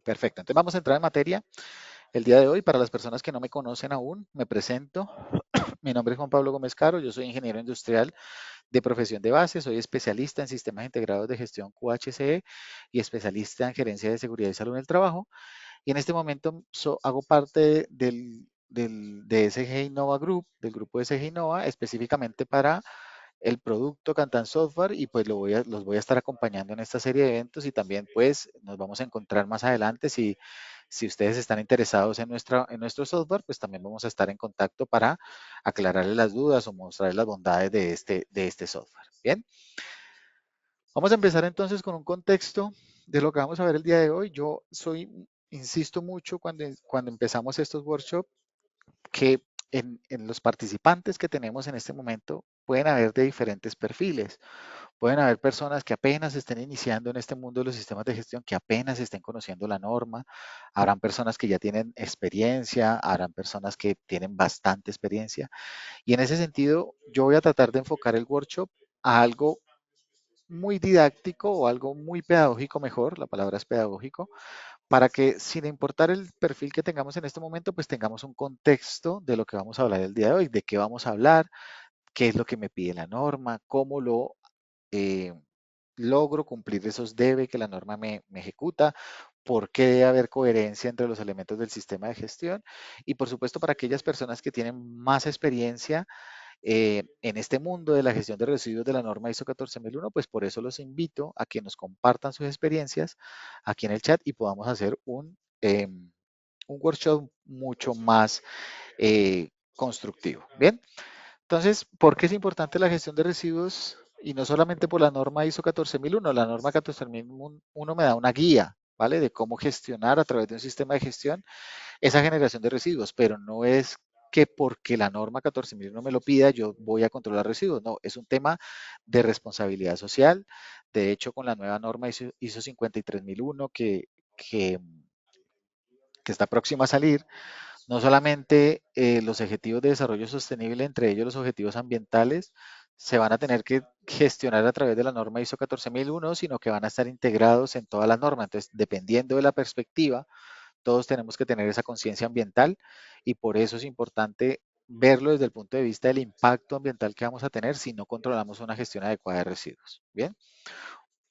Perfecto, entonces vamos a entrar en materia el día de hoy. Para las personas que no me conocen aún, me presento. Mi nombre es Juan Pablo Gómez Caro, yo soy ingeniero industrial de profesión de base, soy especialista en sistemas integrados de gestión QHSE y especialista en gerencia de seguridad y salud en el trabajo. Y en este momento hago parte de SG Innova Group, del grupo SG Innova, específicamente para el producto Cantan Software y pues los voy a estar acompañando en esta serie de eventos y también pues nos vamos a encontrar más adelante si ustedes están interesados en nuestro software, pues también vamos a estar en contacto para aclararles las dudas o mostrarles las bondades de este software. Bien, vamos a empezar entonces con un contexto de lo que vamos a ver el día de hoy. Insisto mucho cuando empezamos estos workshops que en los participantes que tenemos en este momento pueden haber de diferentes perfiles. Pueden haber personas que apenas estén iniciando en este mundo de los sistemas de gestión, que apenas estén conociendo la norma. Habrán personas que ya tienen experiencia, habrán personas que tienen bastante experiencia. Y en ese sentido, yo voy a tratar de enfocar el workshop a algo muy didáctico o algo muy pedagógico mejor, la palabra es pedagógico, para que sin importar el perfil que tengamos en este momento, pues tengamos un contexto de lo que vamos a hablar el día de hoy, de qué vamos a hablar, qué es lo que me pide la norma, cómo lo eh, logro cumplir esos debe que la norma me ejecuta, por qué debe haber coherencia entre los elementos del sistema de gestión y por supuesto para aquellas personas que tienen más experiencia en este mundo de la gestión de residuos de la norma ISO 14001, pues por eso los invito a que nos compartan sus experiencias aquí en el chat y podamos hacer un workshop mucho más constructivo. Bien, entonces, ¿por qué es importante la gestión de residuos? Y no solamente por la norma ISO 14001, la norma 14001 me da una guía, ¿vale? De cómo gestionar a través de un sistema de gestión esa generación de residuos, pero no es que porque la norma 14001 me lo pida, yo voy a controlar residuos. No, es un tema de responsabilidad social. De hecho, con la nueva norma ISO 53001 que está próxima a salir, no solamente los objetivos de desarrollo sostenible, entre ellos los objetivos ambientales, se van a tener que gestionar a través de la norma ISO 14001, sino que van a estar integrados en toda la norma. Entonces, dependiendo de la perspectiva, todos tenemos que tener esa conciencia ambiental y por eso es importante verlo desde el punto de vista del impacto ambiental que vamos a tener si no controlamos una gestión adecuada de residuos. Bien,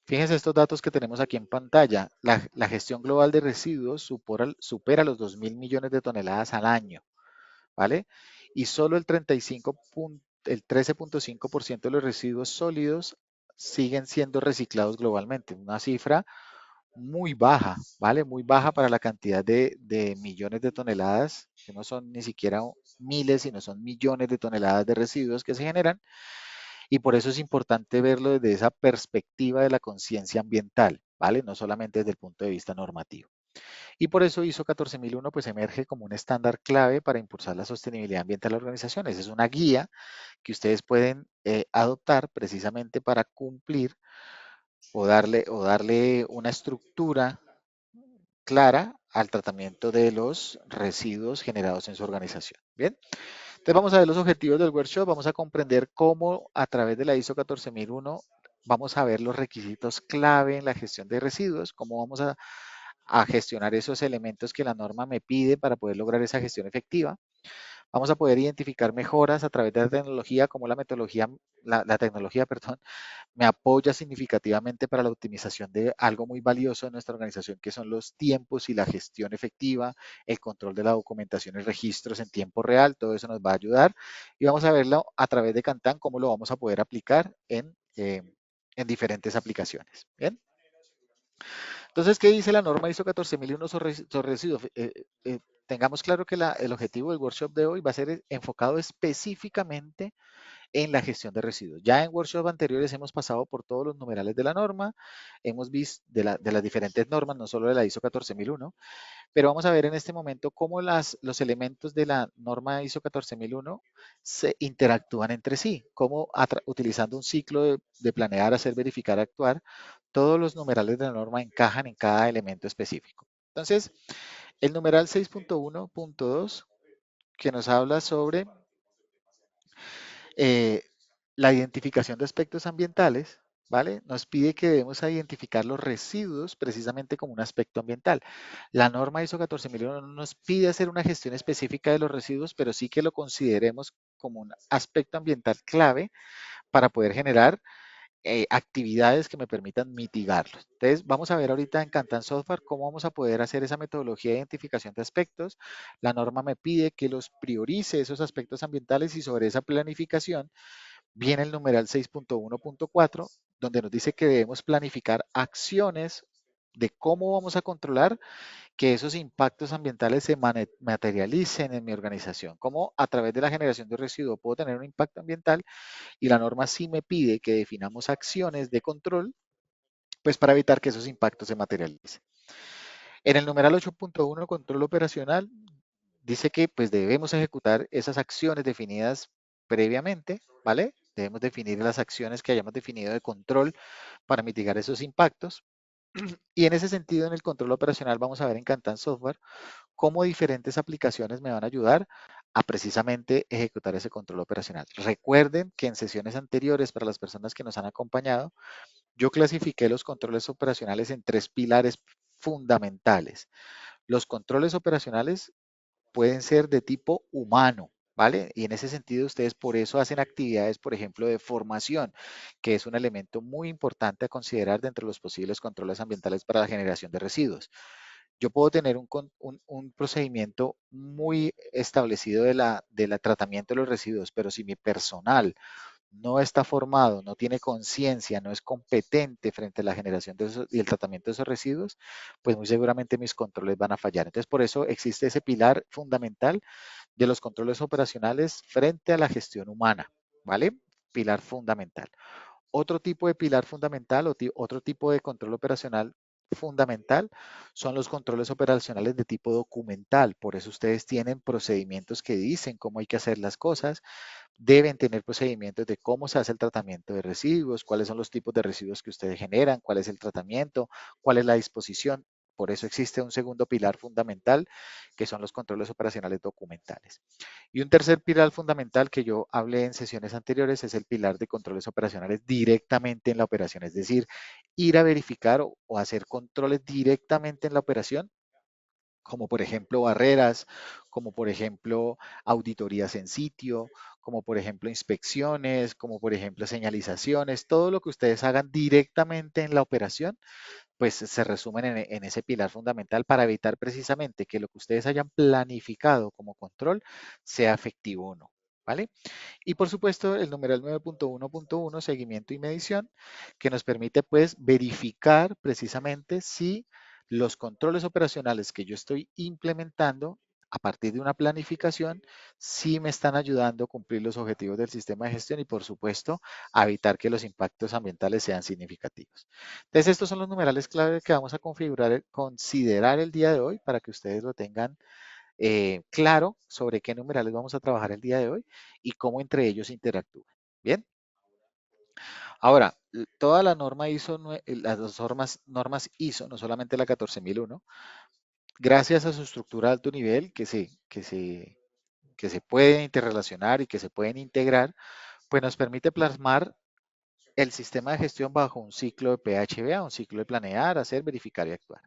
fíjense estos datos que tenemos aquí en pantalla. La gestión global de residuos supera los 2.000 millones de toneladas al año, ¿vale? Y solo el 13.5% de los residuos sólidos siguen siendo reciclados globalmente. Una cifra muy baja, ¿vale? Muy baja para la cantidad de millones de toneladas, que no son ni siquiera miles, sino son millones de toneladas de residuos que se generan. Y por eso es importante verlo desde esa perspectiva de la conciencia ambiental, ¿vale? No solamente desde el punto de vista normativo. Y por eso ISO 14001 pues emerge como un estándar clave para impulsar la sostenibilidad ambiental de las organizaciones. Es una guía que ustedes pueden adoptar precisamente para cumplir o darle una estructura clara al tratamiento de los residuos generados en su organización. Bien, entonces vamos a ver los objetivos del workshop, vamos a comprender cómo a través de la ISO 14001 vamos a ver los requisitos clave en la gestión de residuos, cómo vamos a gestionar esos elementos que la norma me pide para poder lograr esa gestión efectiva. Vamos a poder identificar mejoras a través de la tecnología, como la tecnología, perdón, me apoya significativamente para la optimización de algo muy valioso en nuestra organización, que son los tiempos y la gestión efectiva, el control de la documentación y registros en tiempo real, todo eso nos va a ayudar. Y vamos a verlo a través de Cantan, cómo lo vamos a poder aplicar en diferentes aplicaciones. Bien. Entonces, ¿qué dice la norma ISO 14001 sobre residuos? Tengamos claro que el objetivo del workshop de hoy va a ser enfocado específicamente en la gestión de residuos. Ya en workshops anteriores hemos pasado por todos los numerales de la norma, hemos visto de las diferentes normas, no solo de la ISO 14001, pero vamos a ver en este momento cómo los elementos de la norma ISO 14001 se interactúan entre sí, cómo utilizando un ciclo de planear, hacer, verificar, actuar, todos los numerales de la norma encajan en cada elemento específico. Entonces, el numeral 6.1.2 que nos habla sobre eh, la identificación de aspectos ambientales, ¿vale? Nos pide que debemos identificar los residuos precisamente como un aspecto ambiental. La norma ISO 14001 no nos pide hacer una gestión específica de los residuos, pero sí que lo consideremos como un aspecto ambiental clave para poder generar actividades que me permitan mitigarlos. Entonces, vamos a ver ahorita en Kantan Software cómo vamos a poder hacer esa metodología de identificación de aspectos. La norma me pide que los priorice esos aspectos ambientales y sobre esa planificación viene el numeral 6.1.4, donde nos dice que debemos planificar acciones de cómo vamos a controlar que esos impactos ambientales se materialicen en mi organización. Cómo a través de la generación de residuos puedo tener un impacto ambiental y la norma sí me pide que definamos acciones de control, pues para evitar que esos impactos se materialicen. En el numeral 8.1, control operacional, dice que pues debemos ejecutar esas acciones definidas previamente, ¿vale? Debemos definir las acciones que hayamos definido de control para mitigar esos impactos. Y en ese sentido, en el control operacional, vamos a ver en Kantan Software cómo diferentes aplicaciones me van a ayudar a precisamente ejecutar ese control operacional. Recuerden que en sesiones anteriores, para las personas que nos han acompañado, yo clasifiqué los controles operacionales en tres pilares fundamentales. Los controles operacionales pueden ser de tipo humano, ¿vale? Y en ese sentido ustedes por eso hacen actividades, por ejemplo, de formación, que es un elemento muy importante a considerar dentro de los posibles controles ambientales para la generación de residuos. Yo puedo tener un procedimiento muy establecido de la tratamiento de los residuos, pero si mi personal no está formado, no tiene conciencia, no es competente frente a la generación de esos, y el tratamiento de esos residuos, pues muy seguramente mis controles van a fallar. Entonces, por eso existe ese pilar fundamental de los controles operacionales frente a la gestión humana, ¿vale? Pilar fundamental. Otro tipo de pilar fundamental o otro tipo de control operacional fundamental son los controles operacionales de tipo documental. Por eso ustedes tienen procedimientos que dicen cómo hay que hacer las cosas, deben tener procedimientos de cómo se hace el tratamiento de residuos, cuáles son los tipos de residuos que ustedes generan, cuál es el tratamiento, cuál es la disposición. Por eso existe un segundo pilar fundamental, que son los controles operacionales documentales. Y un tercer pilar fundamental que yo hablé en sesiones anteriores es el pilar de controles operacionales directamente en la operación, es decir, ir a verificar o hacer controles directamente en la operación como por ejemplo barreras, como por ejemplo auditorías en sitio, como por ejemplo inspecciones, como por ejemplo señalizaciones, todo lo que ustedes hagan directamente en la operación, pues se resumen en ese pilar fundamental para evitar precisamente que lo que ustedes hayan planificado como control sea efectivo o no. ¿Vale? Y por supuesto, el numeral 9.1.1, seguimiento y medición, que nos permite pues verificar precisamente si los controles operacionales que yo estoy implementando a partir de una planificación, sí me están ayudando a cumplir los objetivos del sistema de gestión y por supuesto a evitar que los impactos ambientales sean significativos. Entonces, estos son los numerales clave que vamos a configurar, considerar el día de hoy para que ustedes lo tengan claro sobre qué numerales vamos a trabajar el día de hoy y cómo entre ellos interactúan. Bien, ahora, toda la norma ISO, las dos normas ISO, no solamente la 14001, gracias a su estructura de alto nivel que se pueden interrelacionar y que se pueden integrar, pues nos permite plasmar el sistema de gestión bajo un ciclo de PHBA, un ciclo de planear, hacer, verificar y actuar.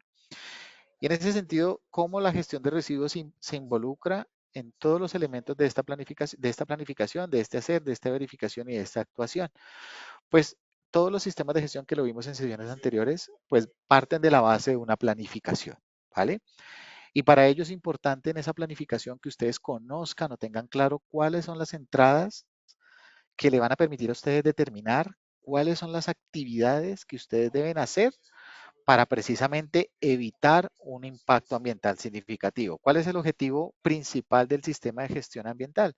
Y en ese sentido, ¿cómo la gestión de residuos se involucra en todos los elementos de esta planificación, de este hacer, de esta verificación y de esta actuación? Pues todos los sistemas de gestión que lo vimos en sesiones anteriores, pues parten de la base de una planificación, ¿vale? Y para ello es importante en esa planificación que ustedes conozcan o tengan claro cuáles son las entradas que le van a permitir a ustedes determinar cuáles son las actividades que ustedes deben hacer para precisamente evitar un impacto ambiental significativo. ¿Cuál es el objetivo principal del sistema de gestión ambiental?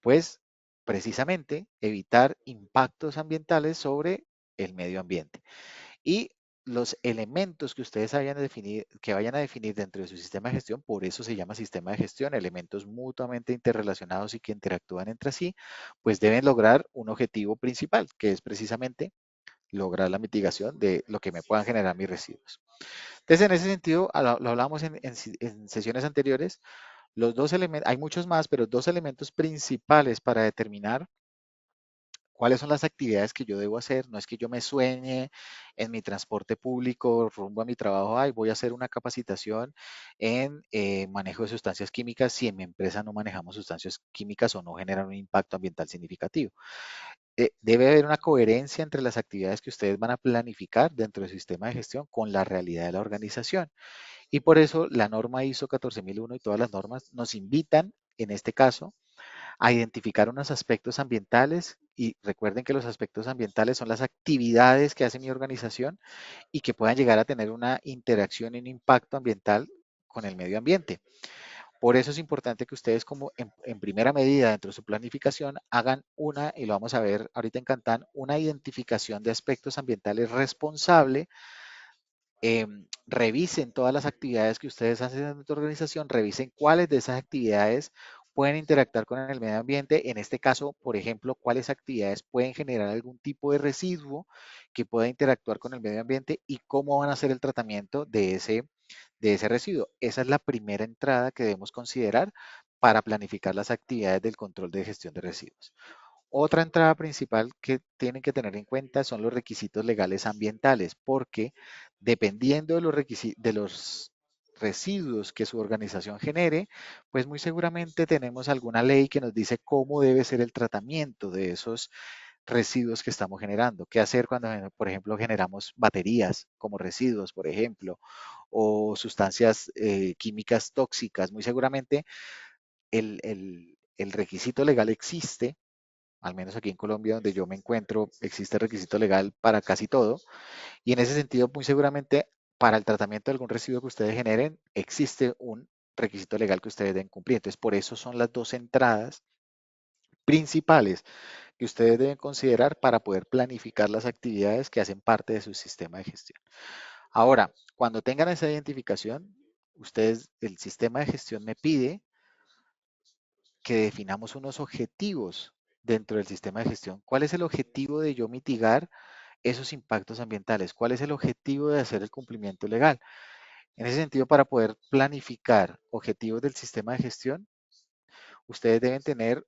Pues precisamente evitar impactos ambientales sobre el medio ambiente. Y los elementos que ustedes que vayan a definir dentro de su sistema de gestión, por eso se llama sistema de gestión, elementos mutuamente interrelacionados y que interactúan entre sí, pues deben lograr un objetivo principal, que es precisamente lograr la mitigación de lo que me puedan generar mis residuos. Entonces, en ese sentido, lo hablamos en sesiones anteriores, los dos elementos, hay muchos más, pero dos elementos principales para determinar ¿Cuáles son las actividades que yo debo hacer? No es que yo me sueñe en mi transporte público rumbo a mi trabajo, ay, voy a hacer una capacitación en manejo de sustancias químicas si en mi empresa no manejamos sustancias químicas o no generan un impacto ambiental significativo. Debe haber una coherencia entre las actividades que ustedes van a planificar dentro del sistema de gestión con la realidad de la organización. Y por eso la norma ISO 14001 y todas las normas nos invitan, en este caso, a identificar unos aspectos ambientales y recuerden que los aspectos ambientales son las actividades que hace mi organización y que puedan llegar a tener una interacción y un impacto ambiental con el medio ambiente. Por eso es importante que ustedes como en primera medida dentro de su planificación hagan una, y lo vamos a ver ahorita en Cantán, una identificación de aspectos ambientales responsable. Revisen todas las actividades que ustedes hacen en tu organización, revisen cuáles de esas actividades pueden interactuar con el medio ambiente. En este caso, por ejemplo, cuáles actividades pueden generar algún tipo de residuo que pueda interactuar con el medio ambiente y cómo van a hacer el tratamiento de ese residuo. Esa es la primera entrada que debemos considerar para planificar las actividades del control de gestión de residuos. Otra entrada principal que tienen que tener en cuenta son los requisitos legales ambientales, porque dependiendo de de los residuos que su organización genere, pues muy seguramente tenemos alguna ley que nos dice cómo debe ser el tratamiento de esos residuos que estamos generando. ¿Qué hacer cuando, por ejemplo, generamos baterías como residuos, por ejemplo, o sustancias químicas tóxicas? Muy seguramente el requisito legal existe, al menos aquí en Colombia, donde yo me encuentro, existe requisito legal para casi todo. Y en ese sentido, muy seguramente, para el tratamiento de algún residuo que ustedes generen, existe un requisito legal que ustedes deben cumplir. Entonces, por eso son las dos entradas principales que ustedes deben considerar para poder planificar las actividades que hacen parte de su sistema de gestión. Ahora, cuando tengan esa identificación, ustedes, el sistema de gestión me pide que definamos unos objetivos dentro del sistema de gestión. ¿Cuál es el objetivo de yo mitigar esos impactos ambientales? ¿Cuál es el objetivo de hacer el cumplimiento legal? En ese sentido, para poder planificar objetivos del sistema de gestión, ustedes deben tener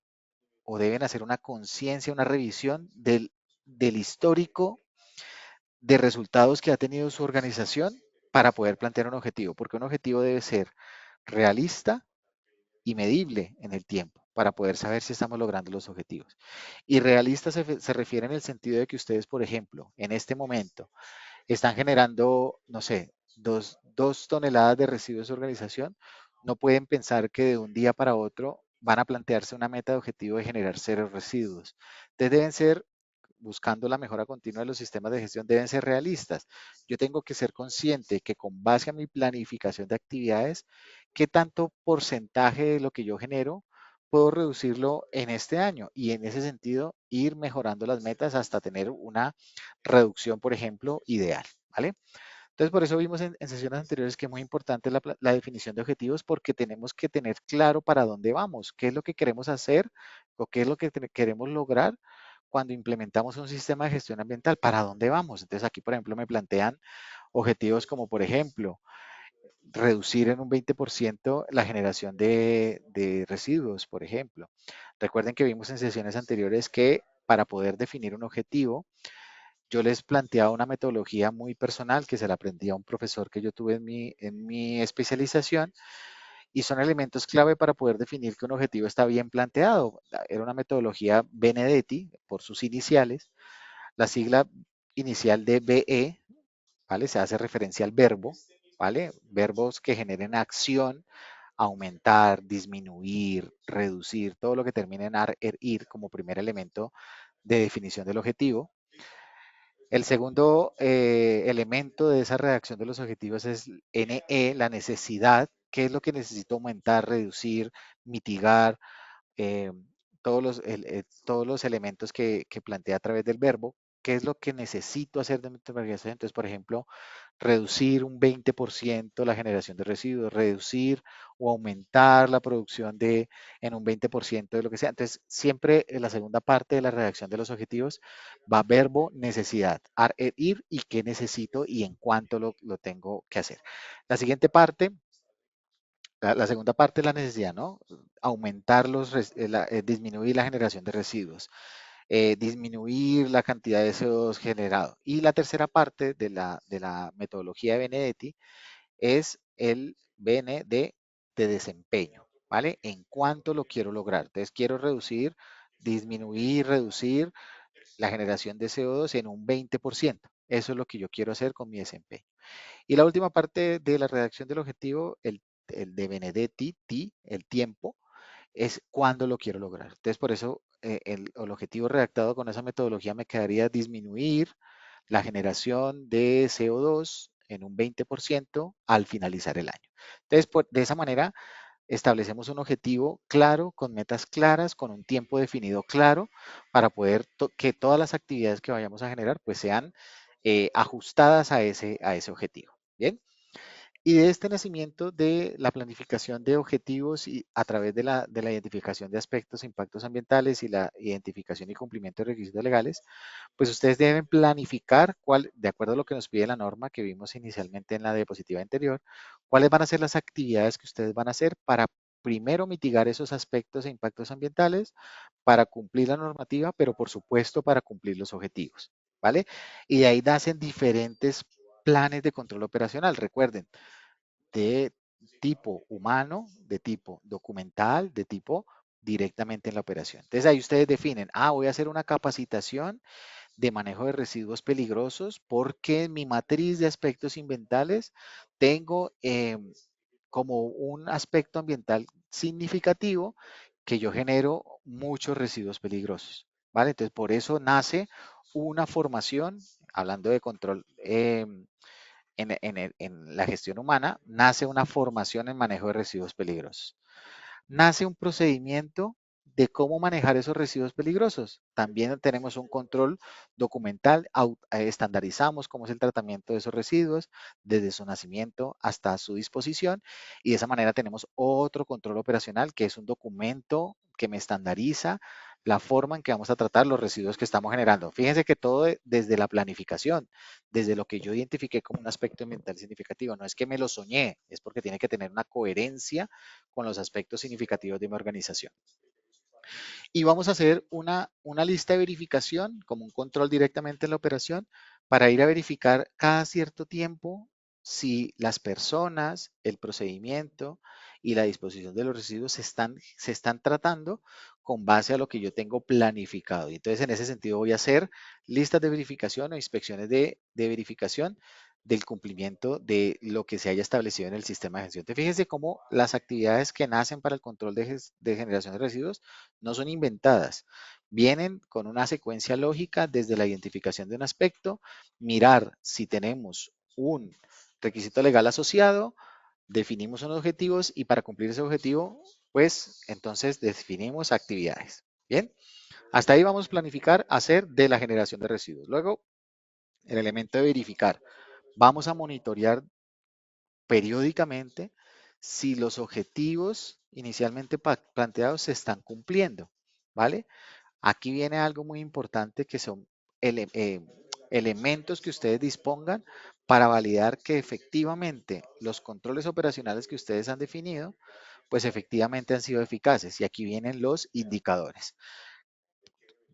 o deben hacer una conciencia, una revisión del histórico de resultados que ha tenido su organización para poder plantear un objetivo, porque un objetivo debe ser realista y medible en el tiempo para poder saber si estamos logrando los objetivos. Y realista se refiere en el sentido de que ustedes, por ejemplo, en este momento están generando, no sé, dos toneladas de residuos de organización, no pueden pensar que de un día para otro van a plantearse una meta de objetivo de generar cero residuos. Entonces deben ser, buscando la mejora continua de los sistemas de gestión, deben ser realistas. Yo tengo que ser consciente que con base a mi planificación de actividades, qué tanto porcentaje de lo que yo genero puedo reducirlo en este año y en ese sentido ir mejorando las metas hasta tener una reducción, por ejemplo, ideal, ¿vale? Entonces, por eso vimos en sesiones anteriores que es muy importante la definición de objetivos porque tenemos que tener claro para dónde vamos, qué es lo que queremos hacer o qué es lo que queremos lograr cuando implementamos un sistema de gestión ambiental, para dónde vamos. Entonces, aquí, por ejemplo, me plantean objetivos como, por ejemplo, reducir en un 20% la generación de residuos, por ejemplo. Recuerden que vimos en sesiones anteriores que para poder definir un objetivo, yo les planteaba una metodología muy personal que se la aprendí a un profesor que yo tuve en mi especialización y son elementos clave para poder definir que un objetivo está bien planteado. Era una metodología Benedetti por sus iniciales, la sigla inicial de BE, ¿vale? Se hace referencia al verbo, ¿vale? Verbos que generen acción, aumentar, disminuir, reducir, todo lo que termine en AR, ER, IR como primer elemento de definición del objetivo. El segundo elemento de esa redacción de los objetivos es NE, la necesidad, qué es lo que necesito aumentar, reducir, mitigar, eh, todos los elementos que plantea a través del verbo, qué es lo que necesito hacer de mi organización. Entonces, por ejemplo, reducir un 20% la generación de residuos, reducir o aumentar la producción en un 20% de lo que sea. Entonces, siempre en la segunda parte de la redacción de los objetivos va verbo, necesidad, ir y qué necesito y en cuánto lo tengo que hacer. La siguiente parte, la segunda parte es la necesidad, ¿no? Aumentar disminuir la generación de residuos. disminuir la cantidad de CO2 generado. Y la tercera parte de la metodología de Benedetti es el BN de desempeño, ¿vale? En cuánto lo quiero lograr. Entonces, quiero reducir la generación de CO2 en un 20%. Eso es lo que yo quiero hacer con mi desempeño. Y la última parte de la redacción del objetivo, el de Benedetti, T, el tiempo, es cuándo lo quiero lograr. Entonces, por eso el objetivo redactado con esa metodología me quedaría disminuir la generación de CO2 en un 20% al finalizar el año. Entonces, de esa manera, establecemos un objetivo claro, con metas claras, con un tiempo definido claro, para poder que todas las actividades que vayamos a generar pues sean ajustadas a ese objetivo. Bien. Y de este nacimiento de la planificación de objetivos y a través de la identificación de aspectos e impactos ambientales y la identificación y cumplimiento de requisitos legales, pues ustedes deben planificar de acuerdo a lo que nos pide la norma que vimos inicialmente en la diapositiva anterior, cuáles van a ser las actividades que ustedes van a hacer para primero mitigar esos aspectos e impactos ambientales, para cumplir la normativa, pero por supuesto para cumplir los objetivos, ¿vale? Y de ahí nacen diferentes planes de control operacional. Recuerden, de tipo humano, de tipo documental, de tipo directamente en la operación. Entonces ahí ustedes definen, voy a hacer una capacitación de manejo de residuos peligrosos porque en mi matriz de aspectos ambientales tengo como un aspecto ambiental significativo que yo genero muchos residuos peligrosos, ¿vale? Entonces por eso nace una formación, hablando de control en la gestión humana, nace una formación en manejo de residuos peligrosos. Nace un procedimiento de cómo manejar esos residuos peligrosos. También tenemos un control documental, estandarizamos cómo es el tratamiento de esos residuos desde su nacimiento hasta su disposición y de esa manera tenemos otro control operacional que es un documento que me estandariza la forma en que vamos a tratar los residuos que estamos generando. Fíjense que todo desde la planificación, desde lo que yo identifiqué como un aspecto ambiental significativo, no es que me lo soñé, es porque tiene que tener una coherencia con los aspectos significativos de mi organización. Y vamos a hacer una lista de verificación, como un control directamente en la operación, para ir a verificar cada cierto tiempo si las personas, el procedimiento y la disposición de los residuos se están tratando con base a lo que yo tengo planificado. Y entonces, en ese sentido, voy a hacer listas de verificación o inspecciones de verificación del cumplimiento de lo que se haya establecido en el sistema de gestión. Entonces, fíjense cómo las actividades que nacen para el control de generación de residuos no son inventadas. Vienen con una secuencia lógica desde la identificación de un aspecto, mirar si tenemos un requisito legal asociado, definimos unos objetivos y para cumplir ese objetivo, pues entonces definimos actividades. Bien, hasta ahí vamos a planificar hacer de la generación de residuos. Luego, el elemento de verificar. Vamos a monitorear periódicamente si los objetivos inicialmente planteados se están cumpliendo, ¿vale? Aquí viene algo muy importante que son elementos que ustedes dispongan para validar que efectivamente los controles operacionales que ustedes han definido, pues efectivamente han sido eficaces. Y aquí vienen los indicadores.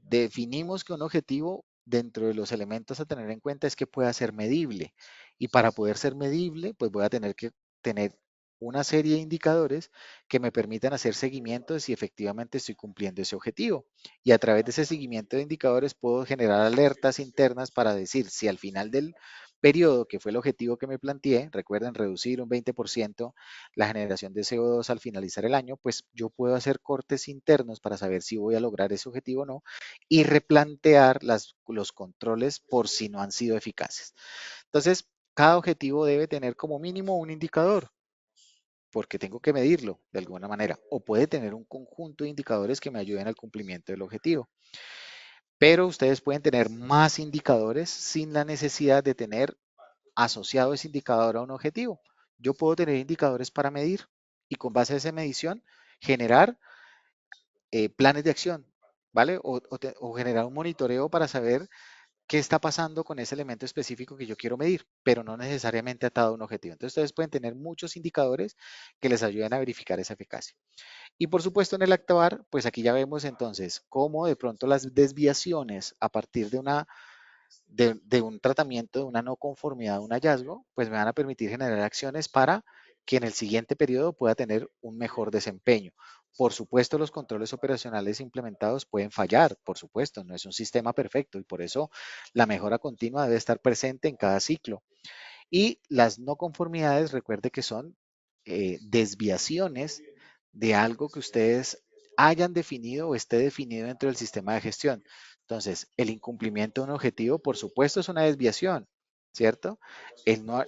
Definimos que un objetivo dentro de los elementos a tener en cuenta es que pueda ser medible. Y para poder ser medible, pues voy a tener que tener una serie de indicadores que me permitan hacer seguimiento de si efectivamente estoy cumpliendo ese objetivo. Y a través de ese seguimiento de indicadores puedo generar alertas internas para decir si al final del periodo, que fue el objetivo que me planteé, recuerden reducir un 20% la generación de CO2 al finalizar el año, pues yo puedo hacer cortes internos para saber si voy a lograr ese objetivo o no y replantear los controles por si no han sido eficaces. Entonces, cada objetivo debe tener como mínimo un indicador, porque tengo que medirlo de alguna manera, o puede tener un conjunto de indicadores que me ayuden al cumplimiento del objetivo. Pero ustedes pueden tener más indicadores sin la necesidad de tener asociado ese indicador a un objetivo. Yo puedo tener indicadores para medir y con base a esa medición generar planes de acción, ¿vale? O generar un monitoreo para saber qué está pasando con ese elemento específico que yo quiero medir, pero no necesariamente atado a un objetivo. Entonces, ustedes pueden tener muchos indicadores que les ayuden a verificar esa eficacia. Y por supuesto en el actuar, pues aquí ya vemos entonces cómo de pronto las desviaciones a partir de un tratamiento, de una no conformidad, de un hallazgo, pues me van a permitir generar acciones para que en el siguiente periodo pueda tener un mejor desempeño. Por supuesto, los controles operacionales implementados pueden fallar, por supuesto, no es un sistema perfecto y por eso la mejora continua debe estar presente en cada ciclo. Y las no conformidades, recuerde que son desviaciones de algo que ustedes hayan definido o esté definido dentro del sistema de gestión. Entonces, el incumplimiento de un objetivo, por supuesto, es una desviación, ¿cierto?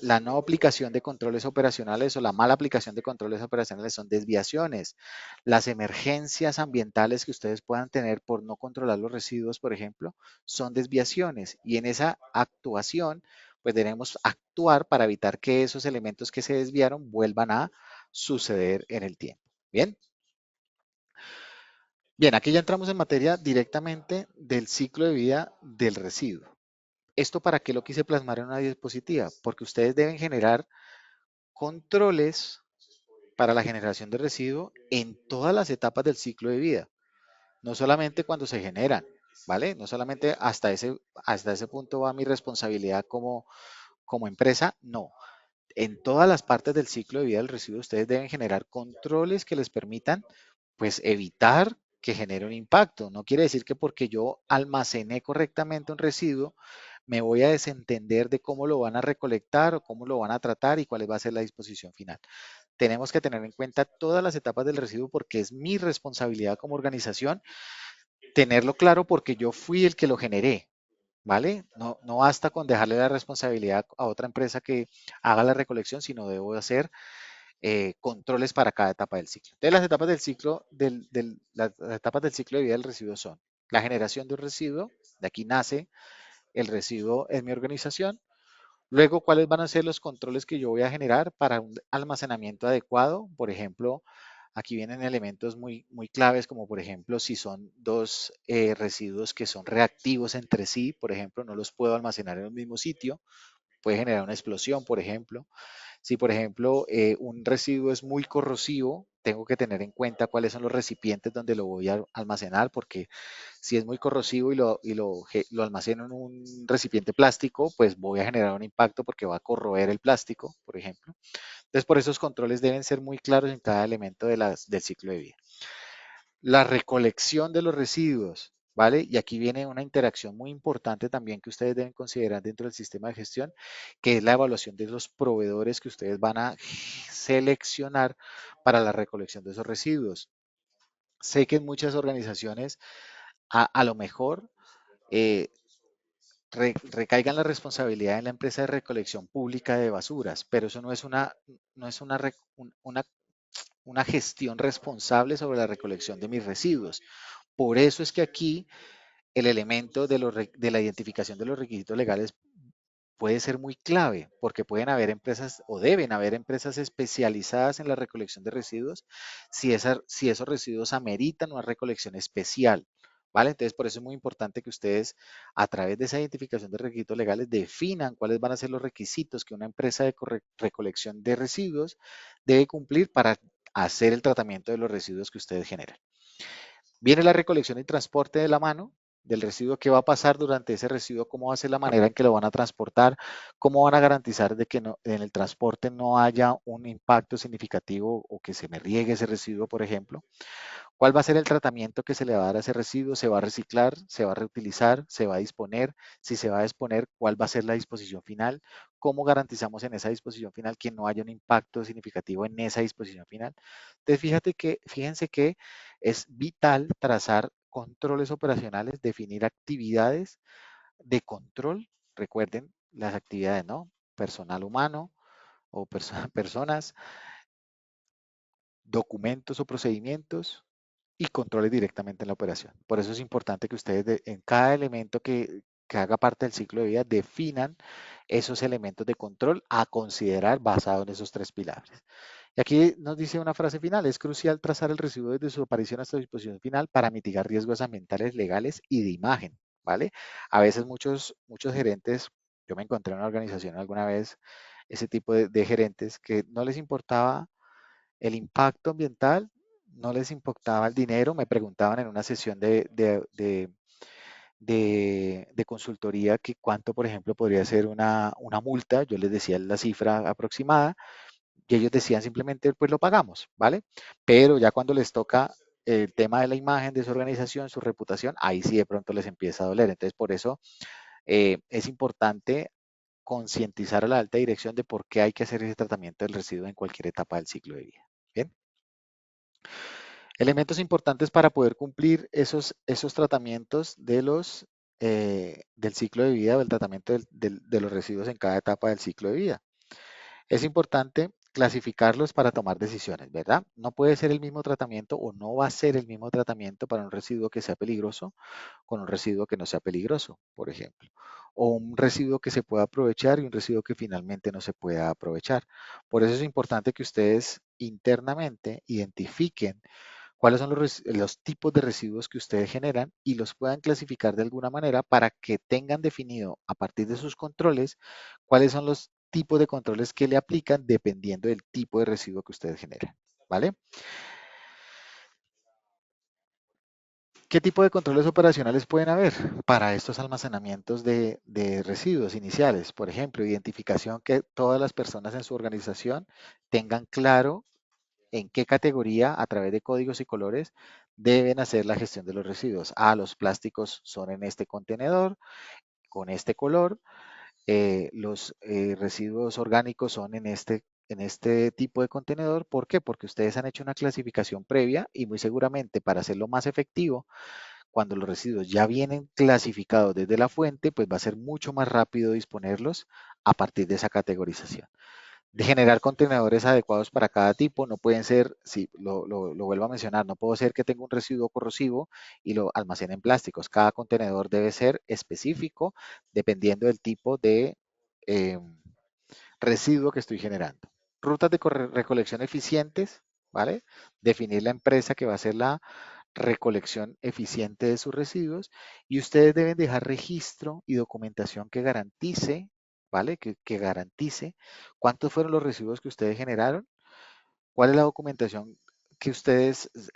La no aplicación de controles operacionales o la mala aplicación de controles operacionales son desviaciones. Las emergencias ambientales que ustedes puedan tener por no controlar los residuos, por ejemplo, son desviaciones. Y en esa actuación, pues debemos actuar para evitar que esos elementos que se desviaron vuelvan a suceder en el tiempo. Bien, bien, aquí ya entramos en materia directamente del ciclo de vida del residuo. ¿Esto para qué lo quise plasmar en una diapositiva? Porque ustedes deben generar controles para la generación de residuo en todas las etapas del ciclo de vida, no solamente cuando se generan, ¿vale? No solamente hasta ese punto va mi responsabilidad como empresa, no. En todas las partes del ciclo de vida del residuo, ustedes deben generar controles que les permitan, pues, evitar que genere un impacto. No quiere decir que porque yo almacené correctamente un residuo, me voy a desentender de cómo lo van a recolectar o cómo lo van a tratar y cuál va a ser la disposición final. Tenemos que tener en cuenta todas las etapas del residuo porque es mi responsabilidad como organización tenerlo claro porque yo fui el que lo generé. ¿Vale? No, no basta con dejarle la responsabilidad a otra empresa que haga la recolección, sino debo hacer controles para cada etapa del ciclo. Entonces, las etapas del ciclo, las etapas del ciclo de vida del residuo son la generación de un residuo, de aquí nace el residuo en mi organización. Luego, ¿cuáles van a ser los controles que yo voy a generar para un almacenamiento adecuado? Por ejemplo, aquí vienen elementos muy claves, como por ejemplo, si son dos residuos que son reactivos entre sí, por ejemplo, no los puedo almacenar en el mismo sitio, puede generar una explosión, por ejemplo. Si, por ejemplo, un residuo es muy corrosivo, tengo que tener en cuenta cuáles son los recipientes donde lo voy a almacenar, porque si es muy corrosivo lo almaceno en un recipiente plástico, pues voy a generar un impacto porque va a corroer el plástico, por ejemplo. Entonces, por esos controles deben ser muy claros en cada elemento del ciclo de vida. La recolección de los residuos, ¿vale? Y aquí viene una interacción muy importante también que ustedes deben considerar dentro del sistema de gestión, que es la evaluación de los proveedores que ustedes van a seleccionar para la recolección de esos residuos. Sé que en muchas organizaciones a lo mejor eh, recaigan la responsabilidad en la empresa de recolección pública de basuras, pero eso no es una gestión responsable sobre la recolección de mis residuos. Por eso es que aquí el elemento de la identificación de los requisitos legales puede ser muy clave, porque pueden haber empresas o deben haber empresas especializadas en la recolección de residuos si esos residuos ameritan una recolección especial. ¿Vale? Entonces, por eso es muy importante que ustedes, a través de esa identificación de requisitos legales, definan cuáles van a ser los requisitos que una empresa de recolección de residuos debe cumplir para hacer el tratamiento de los residuos que ustedes generan. Viene la recolección y transporte de la mano del residuo, qué va a pasar durante ese residuo, cómo va a ser la manera en que lo van a transportar, cómo van a garantizar de que en el transporte no haya un impacto significativo o que se me riegue ese residuo, por ejemplo. ¿Cuál va a ser el tratamiento que se le va a dar a ese residuo? ¿Se va a reciclar? ¿Se va a reutilizar? ¿Se va a disponer? Si se va a disponer, ¿cuál va a ser la disposición final? ¿Cómo garantizamos en esa disposición final que no haya un impacto significativo en esa disposición final? Entonces, fíjense que es vital trazar controles operacionales, definir actividades de control. Recuerden las actividades, ¿no? Personal humano o personas, documentos o procedimientos y controles directamente en la operación. Por eso es importante que ustedes en cada elemento que haga parte del ciclo de vida definan esos elementos de control a considerar basado en esos tres pilares. Y aquí nos dice una frase final, es crucial trazar el residuo desde su aparición hasta su disposición final para mitigar riesgos ambientales, legales y de imagen, ¿vale? A veces muchos gerentes, yo me encontré en una organización alguna vez, ese tipo de gerentes que no les importaba el impacto ambiental no les importaba el dinero, me preguntaban en una sesión de consultoría que cuánto, por ejemplo, podría ser una multa, yo les decía la cifra aproximada y ellos decían simplemente, pues lo pagamos, ¿vale? Pero ya cuando les toca el tema de la imagen de su organización, su reputación, ahí sí de pronto les empieza a doler. Entonces, por eso es importante concientizar a la alta dirección de por qué hay que hacer ese tratamiento del residuo en cualquier etapa del ciclo de vida. Bien. Elementos importantes para poder cumplir esos tratamientos del ciclo de vida o el tratamiento de los residuos en cada etapa del ciclo de vida. Es importante clasificarlos para tomar decisiones, ¿verdad? No puede ser el mismo tratamiento o no va a ser el mismo tratamiento para un residuo que sea peligroso con un residuo que no sea peligroso, por ejemplo. O un residuo que se pueda aprovechar y un residuo que finalmente no se pueda aprovechar. Por eso es importante que ustedes internamente identifiquen cuáles son los tipos de residuos que ustedes generan y los puedan clasificar de alguna manera para que tengan definido a partir de sus controles cuáles son los tipos de controles que le aplican dependiendo del tipo de residuo que ustedes generan. ¿Vale? ¿Qué tipo de controles operacionales pueden haber para estos almacenamientos de residuos iniciales? Por ejemplo, identificación que todas las personas en su organización tengan claro en qué categoría, a través de códigos y colores, deben hacer la gestión de los residuos. Los plásticos son en este contenedor, con este color. Los residuos orgánicos son en este tipo de contenedor. ¿Por qué? Porque ustedes han hecho una clasificación previa y muy seguramente para hacerlo más efectivo, cuando los residuos ya vienen clasificados desde la fuente, pues va a ser mucho más rápido disponerlos a partir de esa categorización de generar contenedores adecuados para cada tipo. No pueden ser, si lo vuelvo a mencionar, no puedo ser que tenga un residuo corrosivo y lo almacene en plásticos. Cada contenedor debe ser específico dependiendo del tipo de eh, residuo que estoy generando. Rutas de recolección eficientes, ¿vale? Definir la empresa que va a hacer la recolección eficiente de sus residuos y ustedes deben dejar registro y documentación que garantice, ¿vale? Que garantice cuántos fueron los residuos que ustedes generaron, cuál es la documentación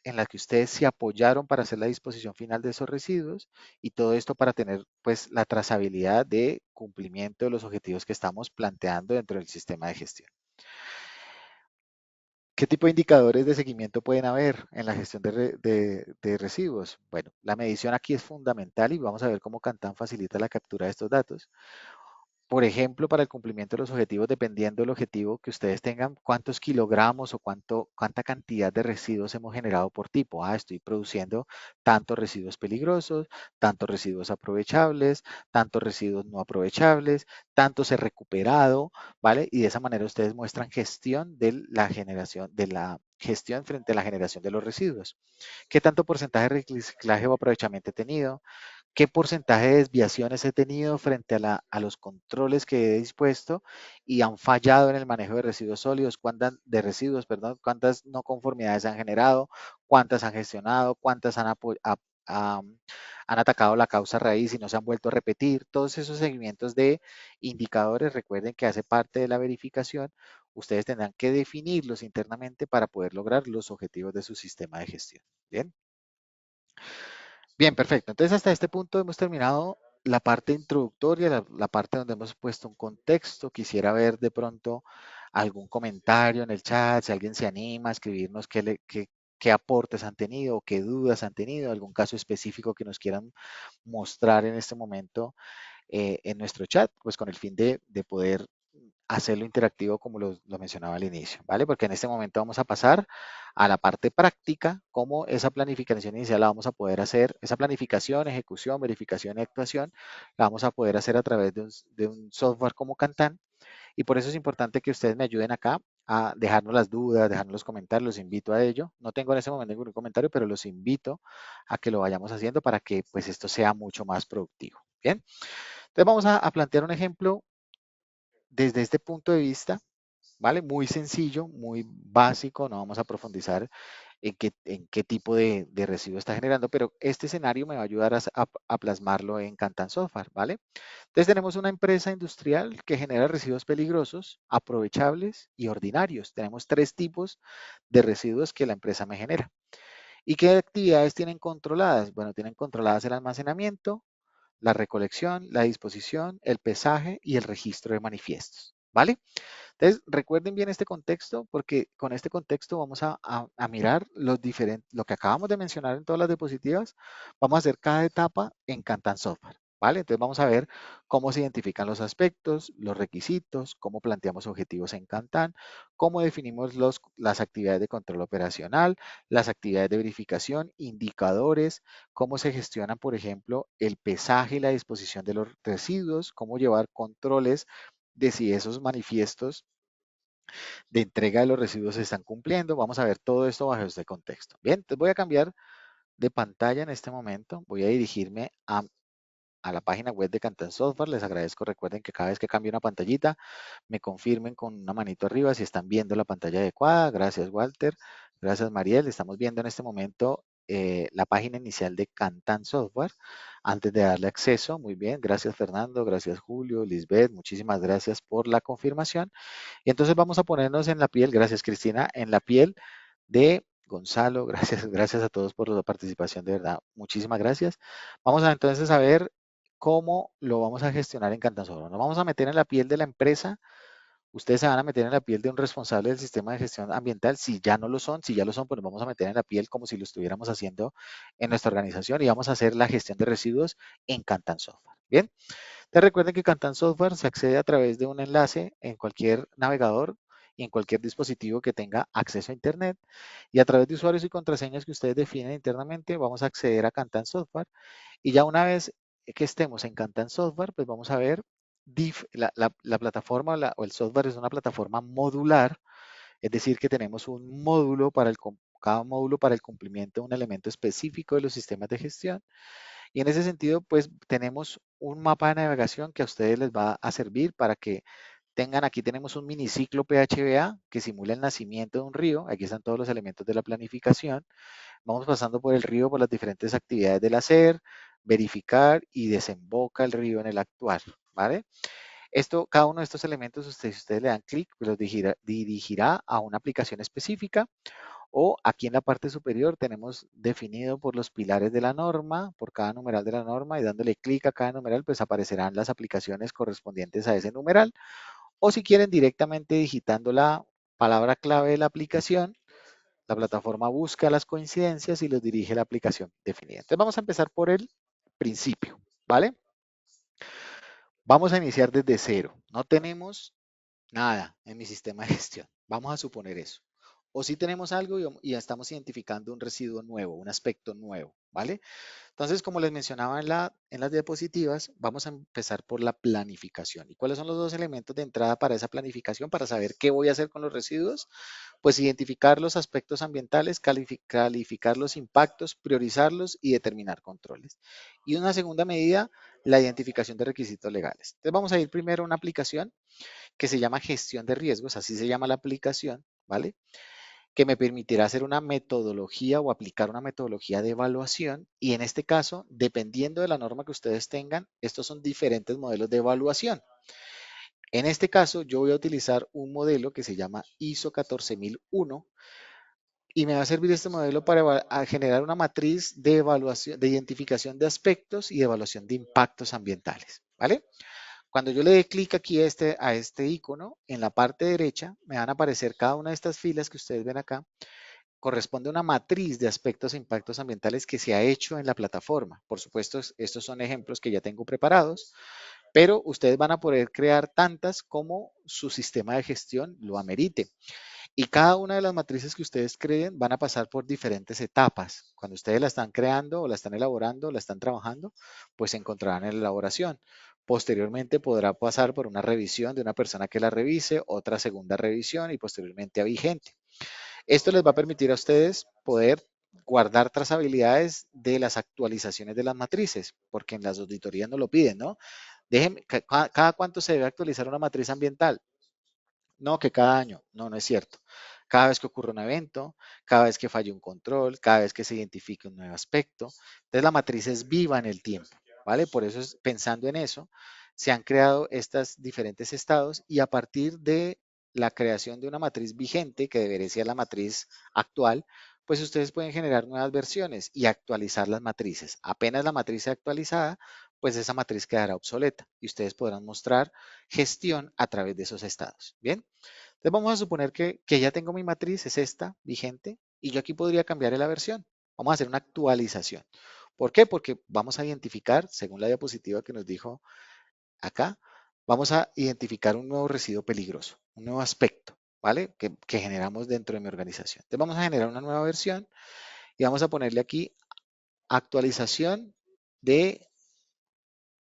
en la que ustedes se apoyaron para hacer la disposición final de esos residuos y todo esto para tener pues la trazabilidad de cumplimiento de los objetivos que estamos planteando dentro del sistema de gestión. ¿Qué tipo de indicadores de seguimiento pueden haber en la gestión de residuos? Bueno, la medición aquí es fundamental y vamos a ver cómo Kantan facilita la captura de estos datos. Por ejemplo, para el cumplimiento de los objetivos, dependiendo del objetivo que ustedes tengan, cuántos kilogramos o cuánta cantidad de residuos hemos generado por tipo. Estoy produciendo tantos residuos peligrosos, tantos residuos aprovechables, tantos residuos no aprovechables, tantos he recuperado, ¿vale? Y de esa manera ustedes muestran gestión de la generación, de la gestión frente a la generación de los residuos. ¿Qué tanto porcentaje de reciclaje o aprovechamiento he tenido? ¿Qué porcentaje de desviaciones he tenido frente a los controles que he dispuesto y han fallado en el manejo de residuos sólidos? De residuos, perdón, cuántas no conformidades han generado, cuántas han gestionado, cuántas han atacado la causa raíz y no se han vuelto a repetir? Todos esos seguimientos de indicadores, recuerden que hace parte de la verificación, ustedes tendrán que definirlos internamente para poder lograr los objetivos de su sistema de gestión. Bien. Bien, perfecto. Entonces, hasta este punto hemos terminado la parte introductoria, la parte donde hemos puesto un contexto. Quisiera ver de pronto algún comentario en el chat, si alguien se anima a escribirnos qué aportes han tenido o qué dudas han tenido, algún caso específico que nos quieran mostrar en este momento en nuestro chat, pues con el fin de poder hacerlo interactivo como lo mencionaba al inicio, ¿vale? Porque en este momento vamos a pasar a la parte práctica, cómo esa planificación inicial la vamos a poder hacer, esa planificación, ejecución, verificación y actuación, la vamos a poder hacer a través de un software como Kantan, y por eso es importante que ustedes me ayuden acá a dejarnos las dudas, dejarnos los comentarios, los invito a ello. No tengo en ese momento ningún comentario, pero los invito a que lo vayamos haciendo para que pues esto sea mucho más productivo. Bien, entonces vamos a plantear un ejemplo desde este punto de vista, ¿vale? Muy sencillo, muy básico, no vamos a profundizar en qué tipo de residuo está generando, pero este escenario me va a ayudar a plasmarlo en Kantan Software, ¿vale? Entonces tenemos una empresa industrial que genera residuos peligrosos, aprovechables y ordinarios. Tenemos tres tipos de residuos que la empresa me genera. ¿Y qué actividades tienen controladas? Bueno, tienen controladas el almacenamiento, la recolección, la disposición, el pesaje y el registro de manifiestos. ¿Vale? Entonces, recuerden bien este contexto porque con este contexto vamos a mirar los diferentes, lo que acabamos de mencionar en todas las diapositivas, vamos a hacer cada etapa en Kantan Software. ¿Vale? Entonces vamos a ver cómo se identifican los aspectos, los requisitos, cómo planteamos objetivos en Kantan, cómo definimos las actividades de control operacional, las actividades de verificación, indicadores, cómo se gestionan, por ejemplo, el pesaje y la disposición de los residuos, cómo llevar controles de si esos manifiestos de entrega de los residuos se están cumpliendo. Vamos a ver todo esto bajo este contexto. Bien, entonces voy a cambiar de pantalla en este momento. Voy a dirigirme a la página web de Kantan Software. Les agradezco, recuerden que cada vez que cambie una pantallita, me confirmen con una manito arriba si están viendo la pantalla adecuada. Gracias, Walter. Gracias, Mariel. Estamos viendo en este momento la página inicial de Kantan Software antes de darle acceso. Muy bien. Gracias, Fernando. Gracias, Julio, Lisbeth. Muchísimas gracias por la confirmación. Y entonces vamos a ponernos en la piel, gracias Cristina, en la piel de Gonzalo, gracias, gracias a todos por la participación, de verdad, muchísimas gracias. Vamos a entonces a ver cómo lo vamos a gestionar en Cantansoro. Nos vamos a meter en la piel de la empresa, ustedes se van a meter en la piel de un responsable del sistema de gestión ambiental, si ya no lo son, si ya lo son, pues nos vamos a meter en la piel como si lo estuviéramos haciendo en nuestra organización y vamos a hacer la gestión de residuos en Cantan Software. Bien, te recuerden que Cantan Software se accede a través de un enlace en cualquier navegador y en cualquier dispositivo que tenga acceso a Internet. Y a través de usuarios y contraseñas que ustedes definen internamente, vamos a acceder a Cantan Software. Y ya una vez que estemos en Cantan Software, pues vamos a ver la plataforma o el software es una plataforma modular, es decir, que tenemos un módulo para cada módulo para el cumplimiento de un elemento específico de los sistemas de gestión. Y en ese sentido, pues tenemos un mapa de navegación que a ustedes les va a servir para que tengan, aquí tenemos un miniciclo PHBA que simula el nacimiento de un río. Aquí están todos los elementos de la planificación. Vamos pasando por el río, por las diferentes actividades del hacer, verificar y desemboca el río en el actuar, ¿vale? Esto, cada uno de estos elementos, ustedes, si ustedes le dan clic, pues los dirigirá a una aplicación específica o aquí en la parte superior tenemos definido por los pilares de la norma, por cada numeral de la norma y dándole clic a cada numeral, pues aparecerán las aplicaciones correspondientes a ese numeral. O si quieren directamente digitando la palabra clave de la aplicación, la plataforma busca las coincidencias y los dirige a la aplicación definida. Entonces vamos a empezar por el principio, ¿vale? Vamos a iniciar desde cero. No tenemos nada en mi sistema de gestión. Vamos a suponer eso. O si tenemos algo y ya estamos identificando un residuo nuevo, un aspecto nuevo, ¿vale? Entonces, como les mencionaba en las diapositivas, vamos a empezar por la planificación. ¿Y cuáles son los dos elementos de entrada para esa planificación? Para saber qué voy a hacer con los residuos, pues identificar los aspectos ambientales, calificar los impactos, priorizarlos y determinar controles. Y una segunda medida, la identificación de requisitos legales. Entonces, vamos a ir primero a una aplicación que se llama gestión de riesgos, así se llama la aplicación, ¿vale? Que me permitirá hacer una metodología o aplicar una metodología de evaluación y en este caso, dependiendo de la norma que ustedes tengan, estos son diferentes modelos de evaluación. En este caso, yo voy a utilizar un modelo que se llama ISO 14001 y me va a servir este modelo para generar una matriz de evaluación, de identificación de aspectos y de evaluación de impactos ambientales, ¿vale? Cuando yo le dé clic aquí a este icono, en la parte derecha me van a aparecer cada una de estas filas que ustedes ven acá, corresponde a una matriz de aspectos e impactos ambientales que se ha hecho en la plataforma. Por supuesto, estos son ejemplos que ya tengo preparados, pero ustedes van a poder crear tantas como su sistema de gestión lo amerite. Y cada una de las matrices que ustedes creen van a pasar por diferentes etapas. Cuando ustedes la están creando o la están elaborando o la están trabajando, pues se encontrarán en la elaboración. Posteriormente podrá pasar por una revisión de una persona que la revise, otra segunda revisión y posteriormente a vigente. Esto les va a permitir a ustedes poder guardar trazabilidades de las actualizaciones de las matrices, porque en las auditorías no lo piden, ¿no? Déjenme, cada cuánto se debe actualizar una matriz ambiental. No, que cada año. No, no es cierto. Cada vez que ocurre un evento, cada vez que falle un control, cada vez que se identifique un nuevo aspecto. Entonces la matriz es viva en el tiempo, ¿vale? Por eso pensando en eso, se han creado estos diferentes estados y a partir de la creación de una matriz vigente, que debería ser la matriz actual, pues ustedes pueden generar nuevas versiones y actualizar las matrices. Apenas la matriz sea actualizada, pues esa matriz quedará obsoleta y ustedes podrán mostrar gestión a través de esos estados. Bien, entonces vamos a suponer que ya tengo mi matriz, es esta, vigente, y yo aquí podría cambiar la versión. Vamos a hacer una actualización. ¿Por qué? Porque vamos a identificar, según la diapositiva que nos dijo acá, vamos a identificar un nuevo residuo peligroso, un nuevo aspecto, ¿vale? Que generamos dentro de mi organización. Entonces vamos a generar una nueva versión y vamos a ponerle aquí actualización de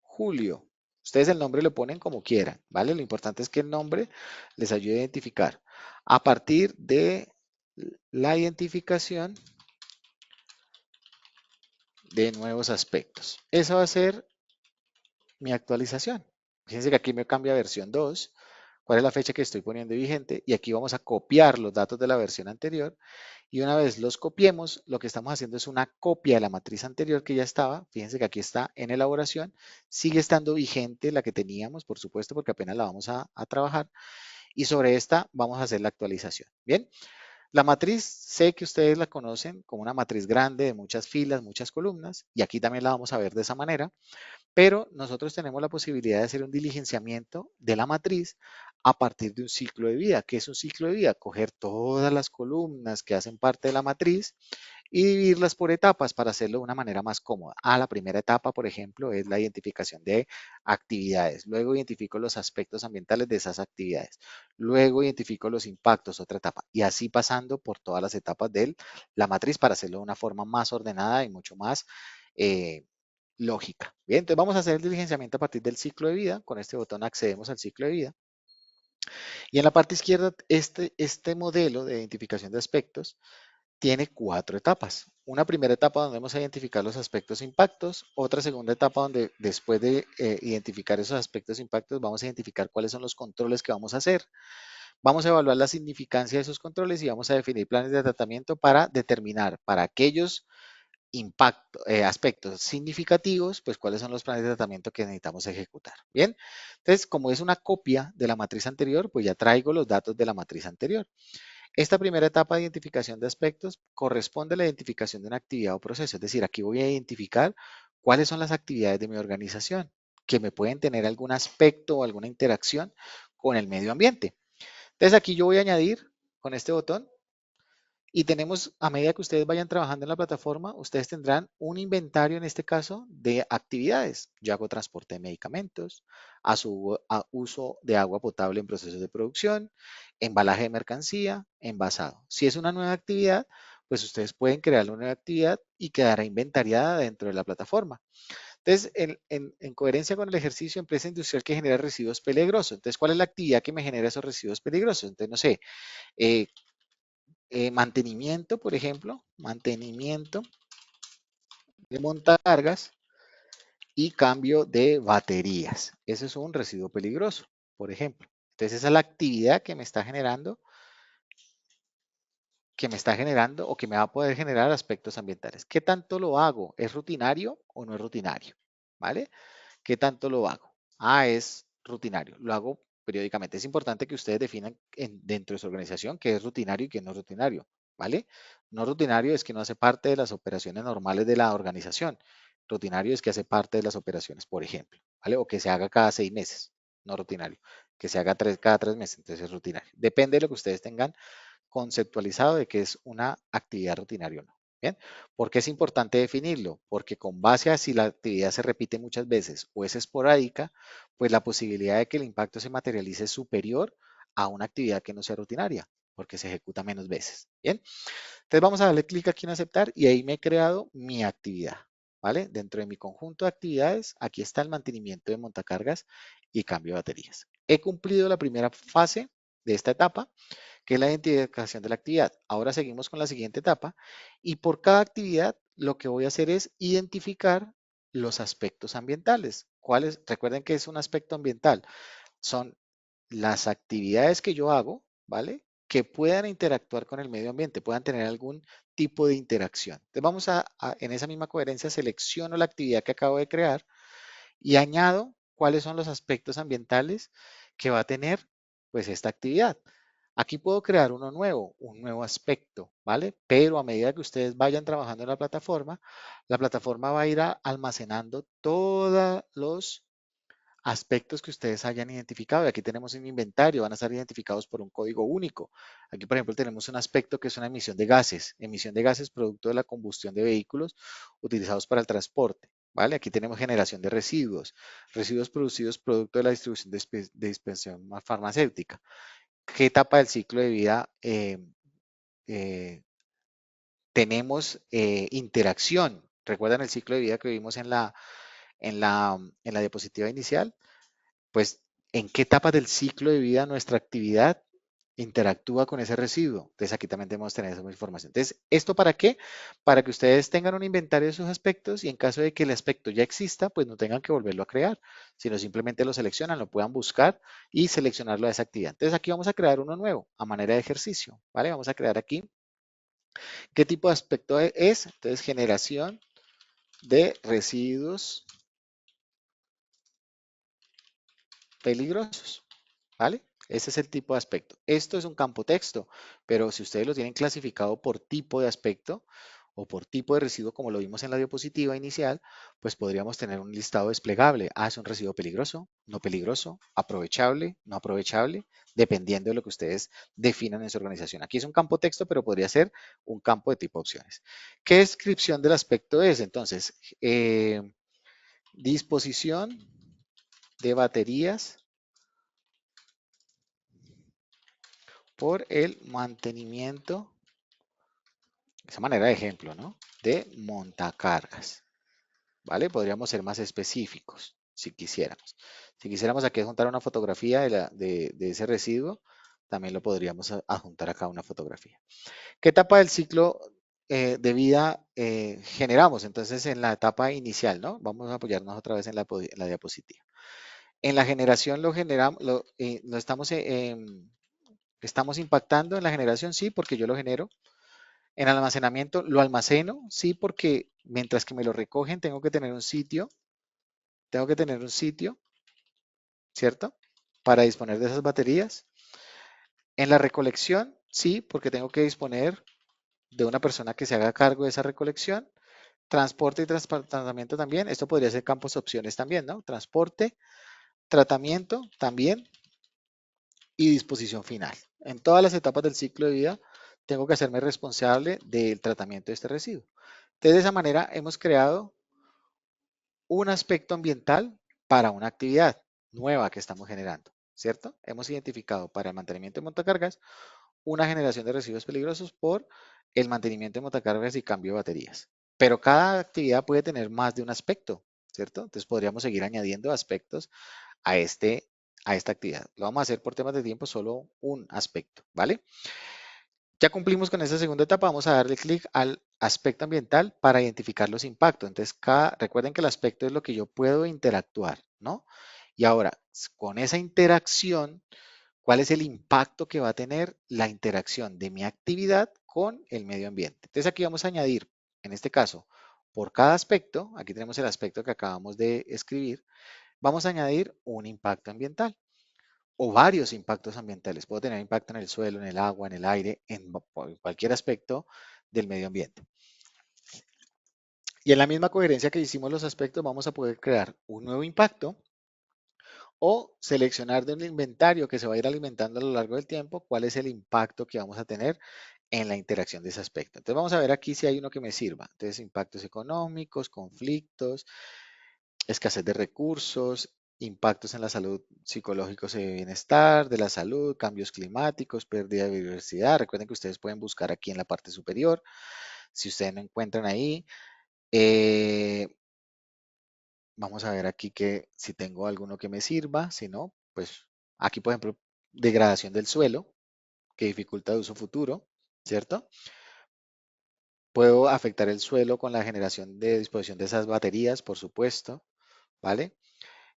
julio. Ustedes el nombre lo ponen como quieran, ¿vale? Lo importante es que el nombre les ayude a identificar. A partir de la identificación de nuevos aspectos. Esa va a ser mi actualización. Fíjense que aquí me cambia a versión 2. ¿Cuál es la fecha que estoy poniendo vigente? Y aquí vamos a copiar los datos de la versión anterior. Y una vez los copiemos, lo que estamos haciendo es una copia de la matriz anterior que ya estaba. Fíjense que aquí está en elaboración. Sigue estando vigente la que teníamos, por supuesto, porque apenas la vamos a trabajar. Y sobre esta vamos a hacer la actualización. Bien, la matriz sé que ustedes la conocen como una matriz grande de muchas filas, muchas columnas. Y aquí también la vamos a ver de esa manera. Pero nosotros tenemos la posibilidad de hacer un diligenciamiento de la matriz a partir de un ciclo de vida. ¿Qué es un ciclo de vida? Coger todas las columnas que hacen parte de la matriz y dividirlas por etapas para hacerlo de una manera más cómoda. La primera etapa, por ejemplo, es la identificación de actividades. Luego identifico los aspectos ambientales de esas actividades. Luego identifico los impactos, otra etapa. Y así pasando por todas las etapas de la matriz para hacerlo de una forma más ordenada y mucho más eh, lógica. Bien, entonces vamos a hacer el diligenciamiento a partir del ciclo de vida. Con este botón accedemos al ciclo de vida. Y en la parte izquierda, este modelo de identificación de aspectos tiene 4 etapas. Una primera etapa donde vamos a identificar los aspectos e impactos, otra segunda etapa donde después de identificar esos aspectos e impactos vamos a identificar cuáles son los controles que vamos a hacer. Vamos a evaluar la significancia de esos controles y vamos a definir planes de tratamiento para determinar para aquellos aspectos significativos, pues cuáles son los planes de tratamiento que necesitamos ejecutar. Bien, entonces como es una copia de la matriz anterior, pues ya traigo los datos de la matriz anterior. Esta primera etapa de identificación de aspectos corresponde a la identificación de una actividad o proceso, es decir, aquí voy a identificar cuáles son las actividades de mi organización que me pueden tener algún aspecto o alguna interacción con el medio ambiente. Entonces aquí yo voy a añadir con este botón y tenemos, a medida que ustedes vayan trabajando en la plataforma, ustedes tendrán un inventario, en este caso, de actividades. Yo hago transporte de medicamentos, uso de agua potable en procesos de producción, embalaje de mercancía, envasado. Si es una nueva actividad, pues ustedes pueden crear una nueva actividad y quedará inventariada dentro de la plataforma. Entonces, en coherencia con el ejercicio, empresa industrial que genera residuos peligrosos. Entonces, ¿cuál es la actividad que me genera esos residuos peligrosos? Entonces, no sé, eh, mantenimiento, por ejemplo, mantenimiento de montacargas y cambio de baterías. Ese es un residuo peligroso, por ejemplo. Entonces esa es la actividad que me está generando o que me va a poder generar aspectos ambientales. ¿Qué tanto lo hago? ¿Es rutinario o no es rutinario? ¿Vale? ¿Qué tanto lo hago? Es rutinario. Lo hago periódicamente. Es importante que ustedes definan dentro de su organización qué es rutinario y qué no es rutinario. ¿Vale? No rutinario es que no hace parte de las operaciones normales de la organización. Rutinario es que hace parte de las operaciones, por ejemplo. ¿Vale? O que se haga cada 6 meses. No rutinario. Que se haga cada 3 meses. Entonces es rutinario. Depende de lo que ustedes tengan conceptualizado de que es una actividad rutinaria o no. Bien, ¿por qué es importante definirlo? Porque con base a si la actividad se repite muchas veces o es esporádica, pues la posibilidad de que el impacto se materialice es superior a una actividad que no sea rutinaria, porque se ejecuta menos veces. Bien, entonces vamos a darle clic aquí en aceptar y ahí me he creado mi actividad. ¿Vale? Dentro de mi conjunto de actividades, aquí está el mantenimiento de montacargas y cambio de baterías. He cumplido la primera fase de esta etapa, que es la identificación de la actividad. Ahora seguimos con la siguiente etapa y por cada actividad lo que voy a hacer es identificar los aspectos ambientales. ¿Cuáles? Recuerden que es un aspecto ambiental. Son las actividades que yo hago, ¿vale? Que puedan interactuar con el medio ambiente, puedan tener algún tipo de interacción. Entonces vamos en esa misma coherencia, selecciono la actividad que acabo de crear y añado cuáles son los aspectos ambientales que va a tener pues esta actividad. Aquí puedo crear uno nuevo, un nuevo aspecto, ¿vale? Pero a medida que ustedes vayan trabajando en la plataforma va a ir almacenando todos los aspectos que ustedes hayan identificado. Y aquí tenemos un inventario, van a estar identificados por un código único. Aquí, por ejemplo, tenemos un aspecto que es una emisión de gases producto de la combustión de vehículos utilizados para el transporte. ¿Vale? Aquí tenemos generación de residuos, residuos producidos producto de la distribución de dispensación farmacéutica. ¿Qué etapa del ciclo de vida eh, tenemos interacción? ¿Recuerdan el ciclo de vida que vimos en la diapositiva inicial? Pues, ¿en qué etapa del ciclo de vida nuestra actividad interactúa con ese residuo? Entonces, aquí también debemos tener esa información. Entonces, ¿esto para qué? Para que ustedes tengan un inventario de sus aspectos y en caso de que el aspecto ya exista, pues no tengan que volverlo a crear, sino simplemente lo seleccionan, lo puedan buscar y seleccionarlo a esa actividad. Entonces, aquí vamos a crear uno nuevo a manera de ejercicio, ¿vale? Vamos a crear aquí. ¿Qué tipo de aspecto es? Entonces, generación de residuos peligrosos. ¿Vale? Ese es el tipo de aspecto. Esto es un campo texto, pero si ustedes lo tienen clasificado por tipo de aspecto o por tipo de residuo, como lo vimos en la diapositiva inicial, pues podríamos tener un listado desplegable. Ah, es un residuo peligroso, aprovechable, no aprovechable, dependiendo de lo que ustedes definan en su organización. Aquí es un campo texto, pero podría ser un campo de tipo opciones. ¿Qué descripción del aspecto es? Entonces, disposición de baterías por el mantenimiento, esa manera de ejemplo, ¿no? De montacargas, ¿vale? Podríamos ser más específicos si quisiéramos. Si quisiéramos aquí adjuntar una fotografía de ese residuo, también lo podríamos adjuntar acá una fotografía. ¿Qué etapa del ciclo de vida generamos? Entonces, en la etapa inicial, ¿no? Vamos a apoyarnos otra vez en la diapositiva. En la generación lo generamos, lo estamos impactando en la generación, sí, porque yo lo genero. En almacenamiento lo almaceno, sí, porque mientras que me lo recogen tengo que tener un sitio, ¿cierto? Para disponer de esas baterías. En la recolección, sí, porque tengo que disponer de una persona que se haga cargo de esa recolección. Transporte y tratamiento también. Esto podría ser campos opciones también, ¿no? Transporte, tratamiento también y disposición final. En todas las etapas del ciclo de vida tengo que hacerme responsable del tratamiento de este residuo. Entonces, de esa manera hemos creado un aspecto ambiental para una actividad nueva que estamos generando, ¿cierto? Hemos identificado para el mantenimiento de montacargas una generación de residuos peligrosos por el mantenimiento de montacargas y cambio de baterías. Pero cada actividad puede tener más de un aspecto, ¿cierto? Entonces podríamos seguir añadiendo aspectos a esta actividad. Lo vamos a hacer por temas de tiempo, solo un aspecto, ¿vale? Ya cumplimos con esta segunda etapa, vamos a darle clic al aspecto ambiental para identificar los impactos. Entonces, recuerden que el aspecto es lo que yo puedo interactuar, ¿no? Y ahora, con esa interacción, ¿cuál es el impacto que va a tener la interacción de mi actividad con el medio ambiente? Entonces, aquí vamos a añadir, en este caso, por cada aspecto, aquí tenemos el aspecto que acabamos de escribir, vamos a añadir un impacto ambiental o varios impactos ambientales. Puedo tener impacto en el suelo, en el agua, en el aire, en cualquier aspecto del medio ambiente. Y en la misma coherencia que hicimos los aspectos, vamos a poder crear un nuevo impacto o seleccionar de un inventario que se va a ir alimentando a lo largo del tiempo cuál es el impacto que vamos a tener en la interacción de ese aspecto. Entonces vamos a ver aquí si hay uno que me sirva. Entonces impactos económicos, conflictos, escasez de recursos, impactos en la salud psicológicos y de bienestar, de la salud, cambios climáticos, pérdida de biodiversidad. Recuerden que ustedes pueden buscar aquí en la parte superior. Si ustedes no encuentran ahí, eh, vamos a ver aquí que si tengo alguno que me sirva. Si no, pues aquí, por ejemplo, degradación del suelo, que dificulta el uso futuro, ¿cierto? Puedo afectar el suelo con la generación de disposición de esas baterías, por supuesto, ¿vale?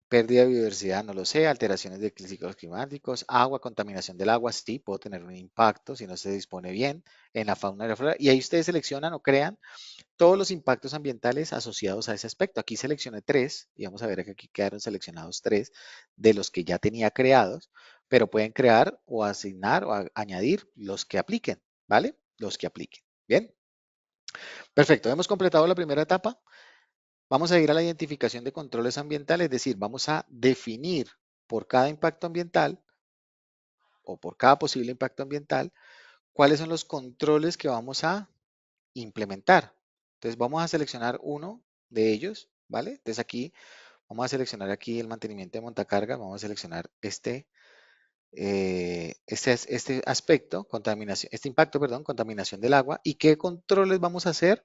Pérdida de biodiversidad, no lo sé. Alteraciones de ciclos climáticos, agua, contaminación del agua, sí, puedo tener un impacto si no se dispone bien en la fauna y la flora. Y ahí ustedes seleccionan o crean todos los impactos ambientales asociados a ese aspecto. Aquí seleccioné tres y vamos a ver que aquí quedaron seleccionados tres de los que ya tenía creados pero pueden crear o asignar o añadir los que apliquen, ¿vale? Los que apliquen. Bien, perfecto. Hemos completado la primera etapa. Vamos a ir a la identificación de controles ambientales, es decir, vamos a definir por cada impacto ambiental o por cada posible impacto ambiental cuáles son los controles que vamos a implementar. Entonces vamos a seleccionar uno de ellos, ¿vale? Entonces aquí vamos a seleccionar aquí el mantenimiento de montacarga, vamos a seleccionar este aspecto, contaminación, este impacto, perdón, contaminación del agua y qué controles vamos a hacer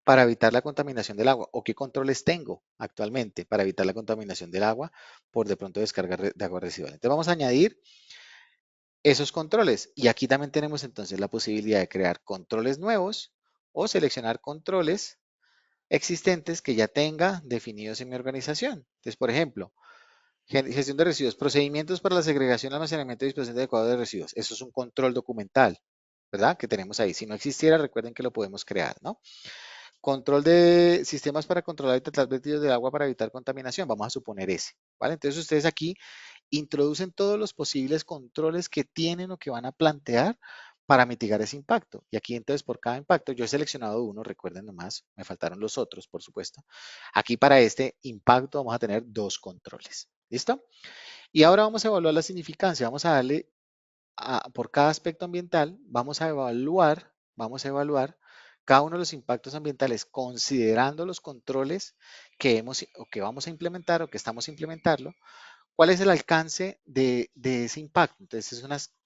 para evitar la contaminación del agua o qué controles tengo actualmente para evitar la contaminación del agua por de pronto descarga de agua residual. Entonces vamos a añadir esos controles y aquí también tenemos entonces la posibilidad de crear controles nuevos o seleccionar controles existentes que ya tenga definidos en mi organización. Entonces, por ejemplo, gestión de residuos, procedimientos para la segregación, almacenamiento y disposición adecuada de residuos. Eso es un control documental, ¿verdad? Que tenemos ahí. Si no existiera, recuerden que lo podemos crear, ¿no? Control de sistemas para controlar y tratar vertidos de agua para evitar contaminación. Vamos a suponer ese, ¿vale? Entonces ustedes aquí introducen todos los posibles controles que tienen o que van a plantear para mitigar ese impacto. Y aquí entonces por cada impacto, yo he seleccionado uno, recuerden nomás, me faltaron los otros, por supuesto. Aquí para este impacto vamos a tener dos controles. ¿Listo? Y ahora vamos a evaluar la significancia. Vamos a darle por cada aspecto ambiental, vamos a evaluar cada uno de los impactos ambientales considerando los controles que hemos o que vamos a implementar o que estamos implementando. ¿Cuál es el alcance de ese impacto? Entonces,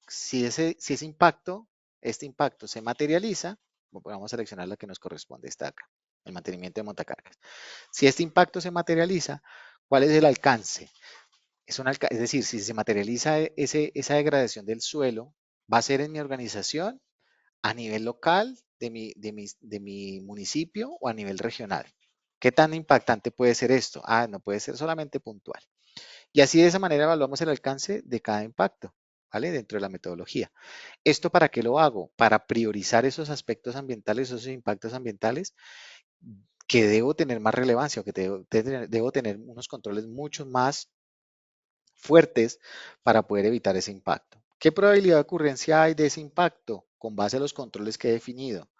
si ese impacto, este impacto se materializa, vamos a seleccionar la que nos corresponde, esta acá, el mantenimiento de montacargas. Si este impacto se materializa, ¿cuál es el alcance? Es decir, si se materializa esa degradación del suelo, va a ser en mi organización, a nivel local, de mi municipio o a nivel regional. ¿Qué tan impactante puede ser esto? No puede ser solamente puntual. Y así de esa manera evaluamos el alcance de cada impacto, ¿vale? Dentro de la metodología. ¿Esto para qué lo hago? Para priorizar esos aspectos ambientales, esos impactos ambientales que debo tener más relevancia o que debo tener unos controles mucho más fuertes para poder evitar ese impacto. ¿Qué probabilidad de ocurrencia hay de ese impacto con base a los controles que he definido?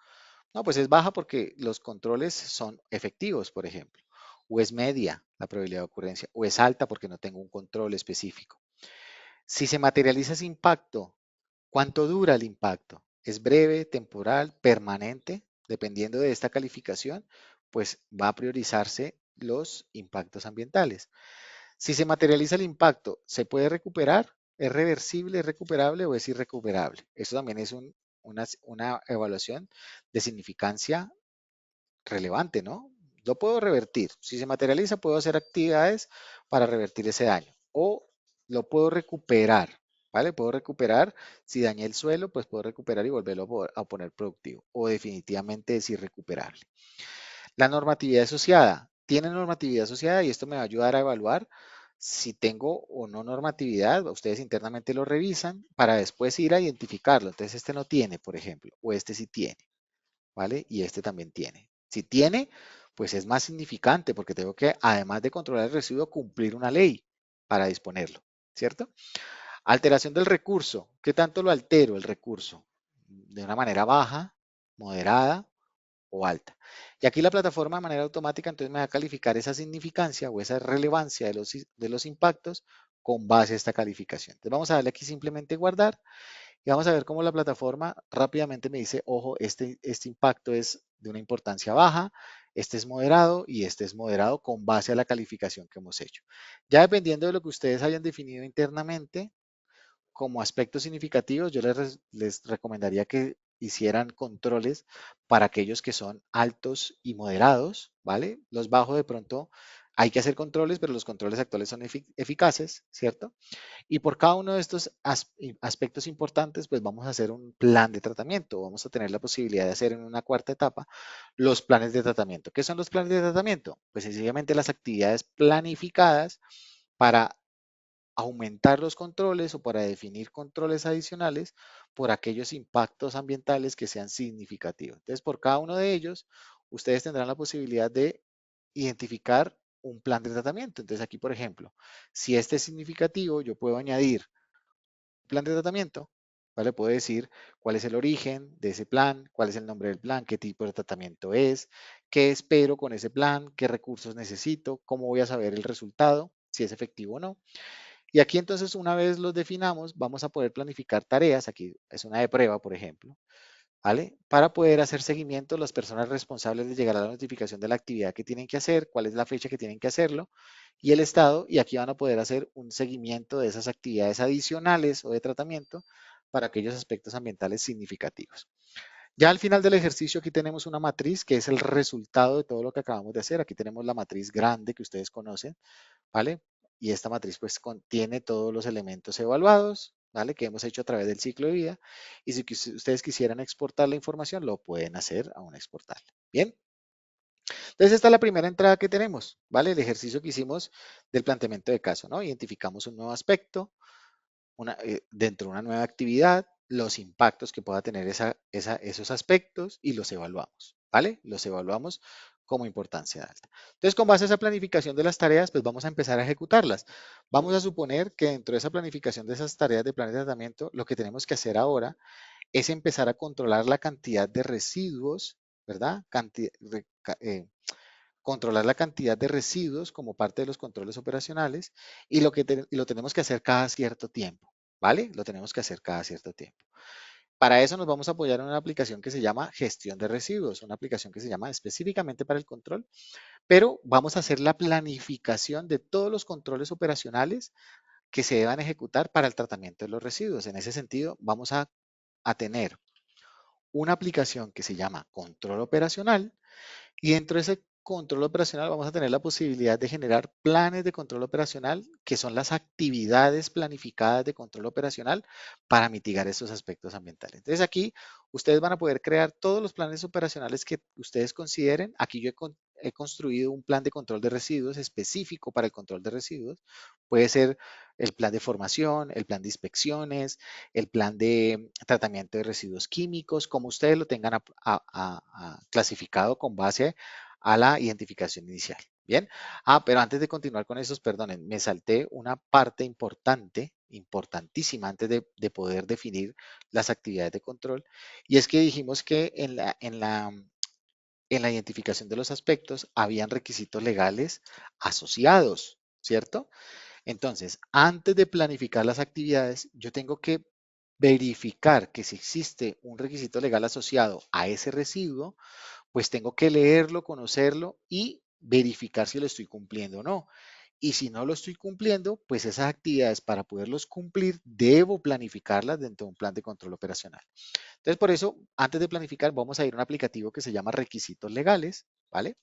No, pues es baja porque los controles son efectivos, por ejemplo, o es media la probabilidad de ocurrencia, o es alta porque no tengo un control específico. Si se materializa ese impacto, ¿cuánto dura el impacto? ¿Es breve, temporal, permanente? Dependiendo de esta calificación, pues va a priorizarse los impactos ambientales. Si se materializa el impacto, ¿se puede recuperar? ¿Es reversible, es recuperable o es irrecuperable? Eso también es una evaluación de significancia relevante, ¿no? Lo puedo revertir. Si se materializa, puedo hacer actividades para revertir ese daño. O lo puedo recuperar, ¿vale? Puedo recuperar, si dañé el suelo, pues puedo recuperar y volverlo a poner productivo. O definitivamente es irrecuperable. La normatividad asociada. Tiene normatividad asociada y esto me va a ayudar a evaluar si tengo o no normatividad. Ustedes internamente lo revisan para después ir a identificarlo. Entonces, este no tiene, por ejemplo, o este sí tiene. ¿Vale? Y este también tiene. Si tiene, pues es más significante porque tengo que, además de controlar el residuo, cumplir una ley para disponerlo, ¿cierto? Alteración del recurso. ¿Qué tanto lo altero el recurso? De una manera baja, moderada o alta. Y aquí la plataforma de manera automática entonces me va a calificar esa significancia o esa relevancia de los impactos con base a esta calificación. Entonces vamos a darle aquí simplemente guardar y vamos a ver cómo la plataforma rápidamente me dice, ojo, este impacto es de una importancia baja, este es moderado y este es moderado con base a la calificación que hemos hecho. Ya dependiendo de lo que ustedes hayan definido internamente como aspectos significativos, yo les recomendaría que hicieran controles para aquellos que son altos y moderados, ¿vale? Los bajos de pronto hay que hacer controles, pero los controles actuales son eficaces, ¿cierto? Y por cada uno de estos aspectos importantes, pues vamos a hacer un plan de tratamiento. Vamos a tener la posibilidad de hacer en una cuarta etapa los planes de tratamiento. ¿Qué son los planes de tratamiento? Pues sencillamente las actividades planificadas para aumentar los controles o para definir controles adicionales por aquellos impactos ambientales que sean significativos. Entonces, por cada uno de ellos, ustedes tendrán la posibilidad de identificar un plan de tratamiento. Entonces, aquí, por ejemplo, si este es significativo, yo puedo añadir plan de tratamiento, ¿vale? Puedo decir cuál es el origen de ese plan, cuál es el nombre del plan, qué tipo de tratamiento es, qué espero con ese plan, qué recursos necesito, cómo voy a saber el resultado, si es efectivo o no. Y aquí entonces, una vez los definamos, vamos a poder planificar tareas. Aquí es una de prueba, por ejemplo, ¿vale? Para poder hacer seguimiento, las personas responsables de llegar a la notificación de la actividad que tienen que hacer, cuál es la fecha que tienen que hacerlo y el estado. Y aquí van a poder hacer un seguimiento de esas actividades adicionales o de tratamiento para aquellos aspectos ambientales significativos. Ya al final del ejercicio aquí tenemos una matriz que es el resultado de todo lo que acabamos de hacer. Aquí tenemos la matriz grande que ustedes conocen, ¿vale? Y esta matriz pues contiene todos los elementos evaluados, ¿vale? Que hemos hecho a través del ciclo de vida. Y si ustedes quisieran exportar la información, lo pueden hacer aún exportar. Bien. Entonces esta es la primera entrada que tenemos, ¿vale? El ejercicio que hicimos del planteamiento de caso, ¿no? Identificamos un nuevo aspecto dentro de una nueva actividad, los impactos que pueda tener esos aspectos y los evaluamos, ¿vale? Los evaluamos como importancia alta. Entonces, con base a esa planificación de las tareas, pues vamos a empezar a ejecutarlas. Vamos a suponer que dentro de esa planificación de esas tareas de plan de tratamiento, lo que tenemos que hacer ahora es empezar a controlar la cantidad de residuos, ¿verdad? Controlar la cantidad de residuos como parte de los controles operacionales y lo tenemos que hacer cada cierto tiempo, ¿vale? Lo tenemos que hacer cada cierto tiempo. Para eso nos vamos a apoyar en una aplicación que se llama gestión de residuos, una aplicación que se llama específicamente para el control, pero vamos a hacer la planificación de todos los controles operacionales que se deban ejecutar para el tratamiento de los residuos. En ese sentido, vamos a tener una aplicación que se llama control operacional y dentro de ese control operacional vamos a tener la posibilidad de generar planes de control operacional, que son las actividades planificadas de control operacional para mitigar esos aspectos ambientales. Entonces aquí ustedes van a poder crear todos los planes operacionales que ustedes consideren. Aquí yo he construido un plan de control de residuos específico para el control de residuos. Puede ser el plan de formación, el plan de inspecciones, el plan de tratamiento de residuos químicos, como ustedes lo tengan clasificado con base a la identificación inicial. Bien. Pero antes de continuar con esos, perdonen, me salté una parte importante, importantísima, antes de poder definir las actividades de control, y es que dijimos que en la identificación de los aspectos habían requisitos legales asociados, ¿cierto? Entonces, antes de planificar las actividades, yo tengo que verificar que si existe un requisito legal asociado a ese residuo, pues tengo que leerlo, conocerlo y verificar si lo estoy cumpliendo o no. Y si no lo estoy cumpliendo, pues esas actividades para poderlos cumplir, debo planificarlas dentro de un plan de control operacional. Entonces, por eso, antes de planificar, vamos a ir a un aplicativo que se llama requisitos legales, ¿vale?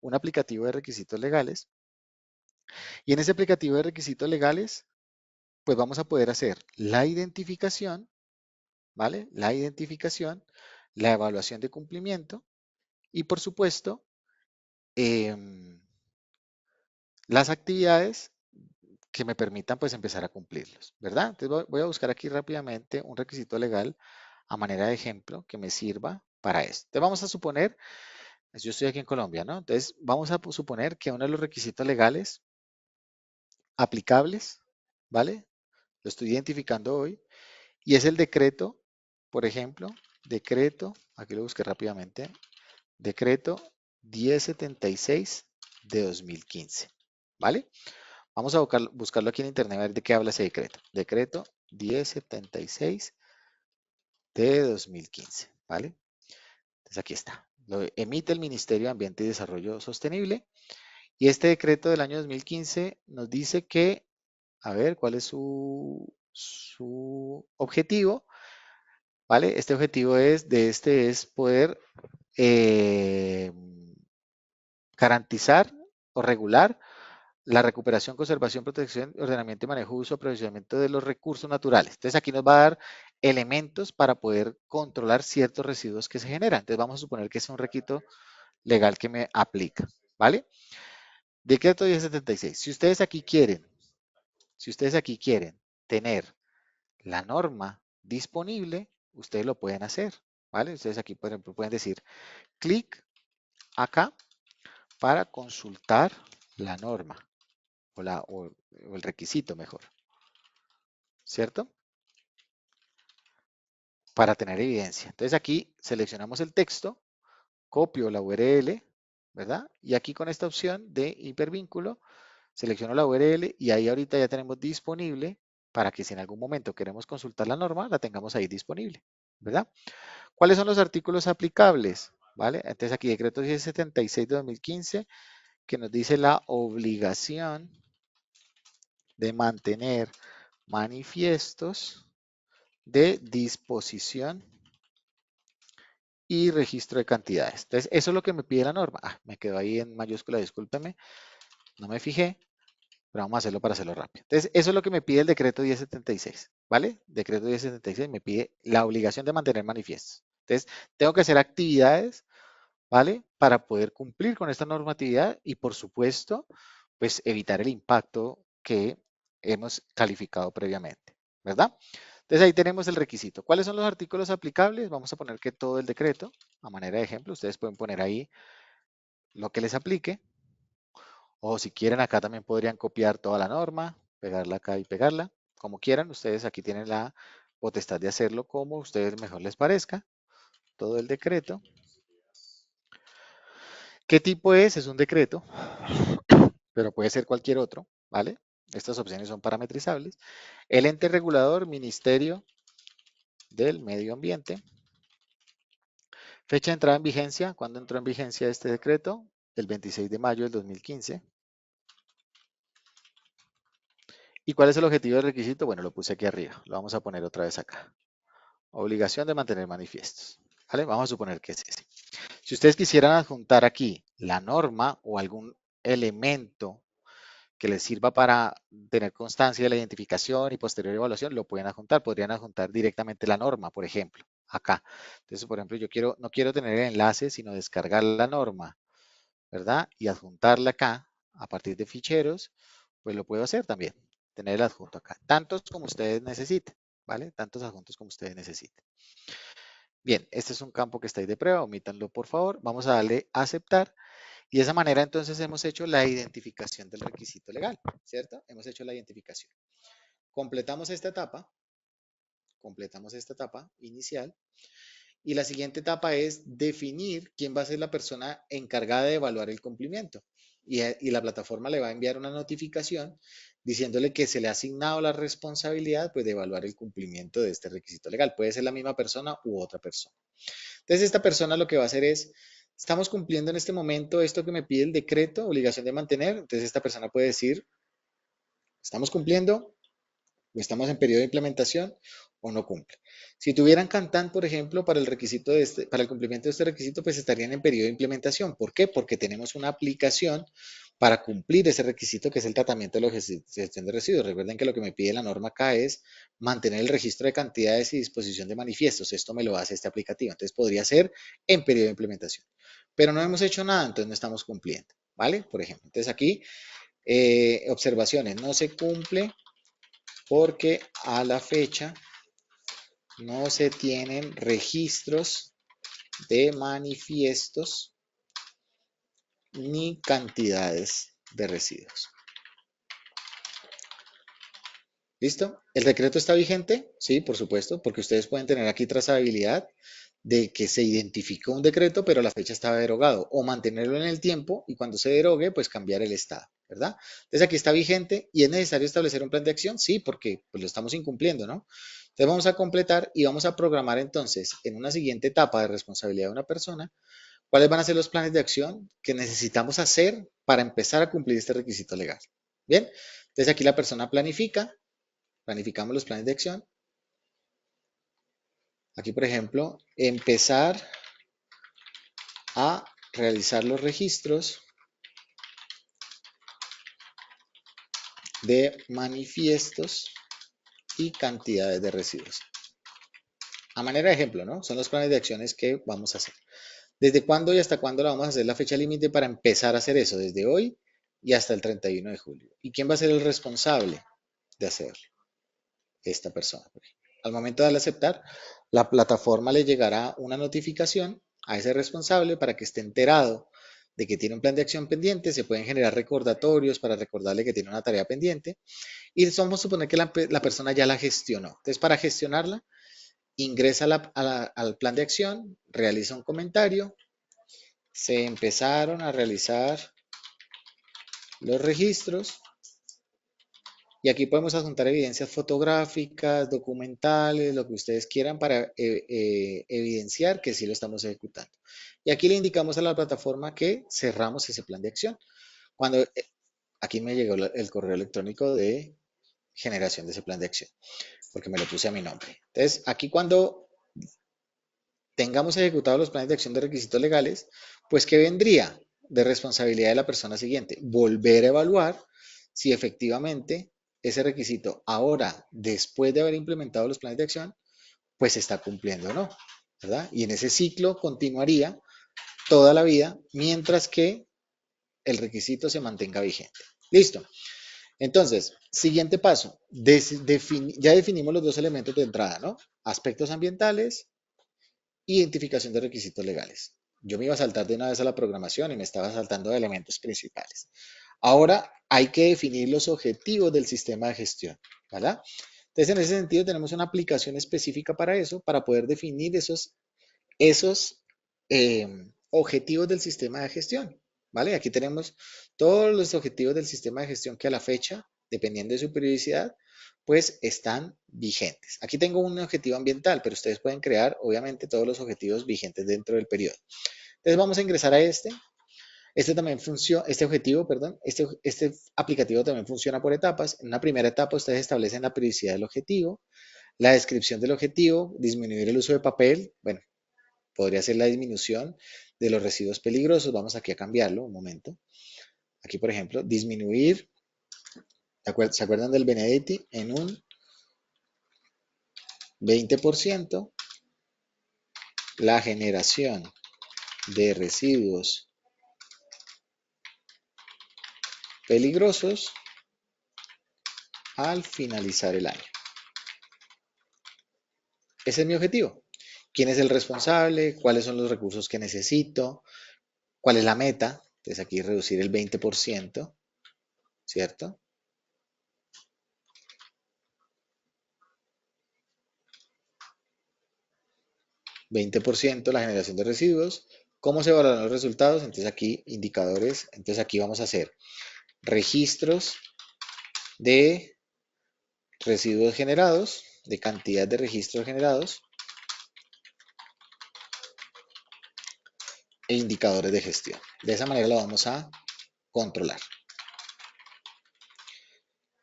Un aplicativo de requisitos legales. Y en ese aplicativo de requisitos legales, pues vamos a poder hacer la identificación, ¿vale? La identificación, la evaluación de cumplimiento y, por supuesto, em, las actividades que me permitan pues empezar a cumplirlos, ¿verdad? Entonces voy a buscar aquí rápidamente un requisito legal a manera de ejemplo que me sirva para esto. Entonces vamos a suponer, yo estoy aquí en Colombia, ¿no? Entonces vamos a suponer que uno de los requisitos legales aplicables, ¿vale? Lo estoy identificando hoy y es el decreto, por ejemplo, decreto, aquí lo busqué rápidamente, decreto 1076 de 2015, ¿vale? Vamos a buscarlo aquí en internet a ver de qué habla ese decreto. Decreto 1076 de 2015, ¿vale? Entonces aquí está. Lo emite el Ministerio de Ambiente y Desarrollo Sostenible. Y este decreto del año 2015 nos dice que, a ver, ¿cuál es su objetivo? ¿Vale? Este objetivo es poder eh, garantizar o regular la recuperación, conservación, protección, ordenamiento y manejo, uso, aprovechamiento de los recursos naturales. Entonces aquí nos va a dar elementos para poder controlar ciertos residuos que se generan. Entonces vamos a suponer que es un requisito legal que me aplica, ¿vale? Decreto 1076. Si ustedes aquí quieren tener la norma disponible, ustedes lo pueden hacer, ¿vale? Ustedes aquí, por ejemplo, pueden decir clic acá para consultar la norma o el requisito mejor, ¿cierto? para tener evidencia. Entonces aquí seleccionamos el texto, copio la URL, ¿verdad? Y aquí con esta opción de hipervínculo, selecciono la URL y ahí ahorita ya tenemos disponible para que si en algún momento queremos consultar la norma, la tengamos ahí disponible, ¿verdad? ¿Cuáles son los artículos aplicables? ¿Vale? Entonces aquí decreto 1076 de 2015 que nos dice la obligación de mantener manifiestos de disposición y registro de cantidades. Entonces, eso es lo que me pide la norma. Ah, me quedó ahí en mayúscula, discúlpeme, no me fijé, pero vamos a hacerlo para hacerlo rápido. Entonces, eso es lo que me pide el decreto 1076, ¿vale? Decreto 1076 me pide la obligación de mantener manifiestos. Entonces, tengo que hacer actividades, ¿vale? Para poder cumplir con esta normatividad y, por supuesto, pues evitar el impacto que hemos calificado previamente, ¿verdad? Entonces ahí tenemos el requisito. ¿Cuáles son los artículos aplicables? Vamos a poner que todo el decreto, a manera de ejemplo, ustedes pueden poner ahí lo que les aplique, o si quieren acá también podrían copiar toda la norma, pegarla acá y pegarla, como quieran, ustedes aquí tienen la potestad de hacerlo como a ustedes mejor les parezca, todo el decreto. ¿Qué tipo es? Es un decreto, pero puede ser cualquier otro, ¿vale? Estas opciones son parametrizables. El ente regulador, Ministerio del Medio Ambiente. Fecha de entrada en vigencia. ¿Cuándo entró en vigencia este decreto? El 26 de mayo del 2015. ¿Y cuál es el objetivo del requisito? Bueno, lo puse aquí arriba. Lo vamos a poner otra vez acá. Obligación de mantener manifiestos. ¿Vale? Vamos a suponer que es ese. Si ustedes quisieran adjuntar aquí la norma o algún elemento que les sirva para tener constancia de la identificación y posterior evaluación, lo pueden adjuntar. Podrían adjuntar directamente la norma, por ejemplo, acá. Entonces, por ejemplo, no quiero tener el enlace, sino descargar la norma, ¿verdad? Y adjuntarla acá a partir de ficheros, pues lo puedo hacer también. Tener el adjunto acá. Tantos como ustedes necesiten, ¿vale? Tantos adjuntos como ustedes necesiten. Bien, este es un campo que está ahí de prueba, omítanlo por favor. Vamos a darle a aceptar. Y de esa manera entonces hemos hecho la identificación del requisito legal, ¿cierto? Hemos hecho la identificación. Completamos esta etapa inicial y la siguiente etapa es definir quién va a ser la persona encargada de evaluar el cumplimiento. Y la plataforma le va a enviar una notificación diciéndole que se le ha asignado la responsabilidad pues, de evaluar el cumplimiento de este requisito legal. Puede ser la misma persona u otra persona. Entonces, esta persona lo que va a hacer es, estamos cumpliendo en este momento esto que me pide el decreto, obligación de mantener. Entonces, esta persona puede decir, estamos cumpliendo, o estamos en periodo de implementación o no cumple. Si tuvieran Cantan, por ejemplo, para el requisito de para el cumplimiento de este requisito, pues estarían en periodo de implementación. ¿Por qué? Porque tenemos una aplicación para cumplir ese requisito que es el tratamiento de la gestión de residuos. Recuerden que lo que me pide la norma acá es mantener el registro de cantidades y disposición de manifiestos. Esto me lo hace este aplicativo. Entonces podría ser en periodo de implementación. Pero no hemos hecho nada, entonces no estamos cumpliendo. ¿Vale? Por ejemplo. Entonces aquí, observaciones. No se cumple porque a la fecha no se tienen registros de manifiestos ni cantidades de residuos. ¿Listo? ¿El decreto está vigente? Sí, por supuesto, porque ustedes pueden tener aquí trazabilidad de que se identificó un decreto, pero la fecha estaba derogado, o mantenerlo en el tiempo y cuando se derogue, pues cambiar el estado, ¿verdad? Entonces aquí está vigente y es necesario establecer un plan de acción, sí, porque pues, lo estamos incumpliendo, ¿no? Entonces vamos a completar y vamos a programar entonces en una siguiente etapa de responsabilidad de una persona, cuáles van a ser los planes de acción que necesitamos hacer para empezar a cumplir este requisito legal. Bien, entonces aquí la persona planificamos los planes de acción. Aquí, por ejemplo, empezar a realizar los registros de manifiestos y cantidades de residuos. A manera de ejemplo, ¿no? Son los planes de acciones que vamos a hacer. ¿Desde cuándo y hasta cuándo la vamos a hacer la fecha límite para empezar a hacer eso? Desde hoy y hasta el 31 de julio. ¿Y quién va a ser el responsable de hacerlo? Esta persona. Al momento de aceptar, la plataforma le llegará una notificación a ese responsable para que esté enterado de que tiene un plan de acción pendiente, se pueden generar recordatorios para recordarle que tiene una tarea pendiente y vamos a suponer que la persona ya la gestionó. Entonces, para gestionarla, ingresa al plan de acción, realiza un comentario, se empezaron a realizar los registros y aquí podemos adjuntar evidencias fotográficas, documentales, lo que ustedes quieran para evidenciar que sí lo estamos ejecutando. Y aquí le indicamos a la plataforma que cerramos ese plan de acción. Cuando aquí me llegó el correo electrónico de generación de ese plan de acción, porque me lo puse a mi nombre. Entonces, aquí cuando tengamos ejecutados los planes de acción de requisitos legales, pues ¿qué vendría de responsabilidad de la persona siguiente? Volver a evaluar si efectivamente ese requisito ahora, después de haber implementado los planes de acción, pues se está cumpliendo o no, ¿verdad? Y en ese ciclo continuaría toda la vida mientras que el requisito se mantenga vigente. Listo. Entonces, siguiente paso. Ya definimos los dos elementos de entrada, ¿no? Aspectos ambientales, identificación de requisitos legales. Yo me iba a saltar de una vez a la programación y me estaba saltando de elementos principales. Ahora hay que definir los objetivos del sistema de gestión, ¿verdad? Entonces, en ese sentido, tenemos una aplicación específica para eso, para poder definir esos objetivos del sistema de gestión, ¿vale? Aquí tenemos todos los objetivos del sistema de gestión que a la fecha, dependiendo de su periodicidad, pues están vigentes. Aquí tengo un objetivo ambiental, pero ustedes pueden crear, obviamente, todos los objetivos vigentes dentro del periodo. Entonces vamos a ingresar a este. Este también funciona, este objetivo, perdón, este aplicativo también funciona por etapas. En una primera etapa ustedes establecen la periodicidad del objetivo, la descripción del objetivo, disminuir el uso de papel, bueno, podría ser la disminución de los residuos peligrosos. Vamos aquí a cambiarlo un momento. Aquí, por ejemplo, disminuir, ¿se acuerdan del Benedetti? En un 20% la generación de residuos peligrosos al finalizar el año. Ese es mi objetivo. ¿Quién es el responsable? ¿Cuáles son los recursos que necesito? ¿Cuál es la meta? Entonces aquí reducir el 20%, ¿cierto? 20% la generación de residuos. ¿Cómo se evaluarán los resultados? Entonces aquí indicadores. Entonces aquí vamos a hacer registros de residuos generados, de cantidad de registros generados e indicadores de gestión. De esa manera lo vamos a controlar.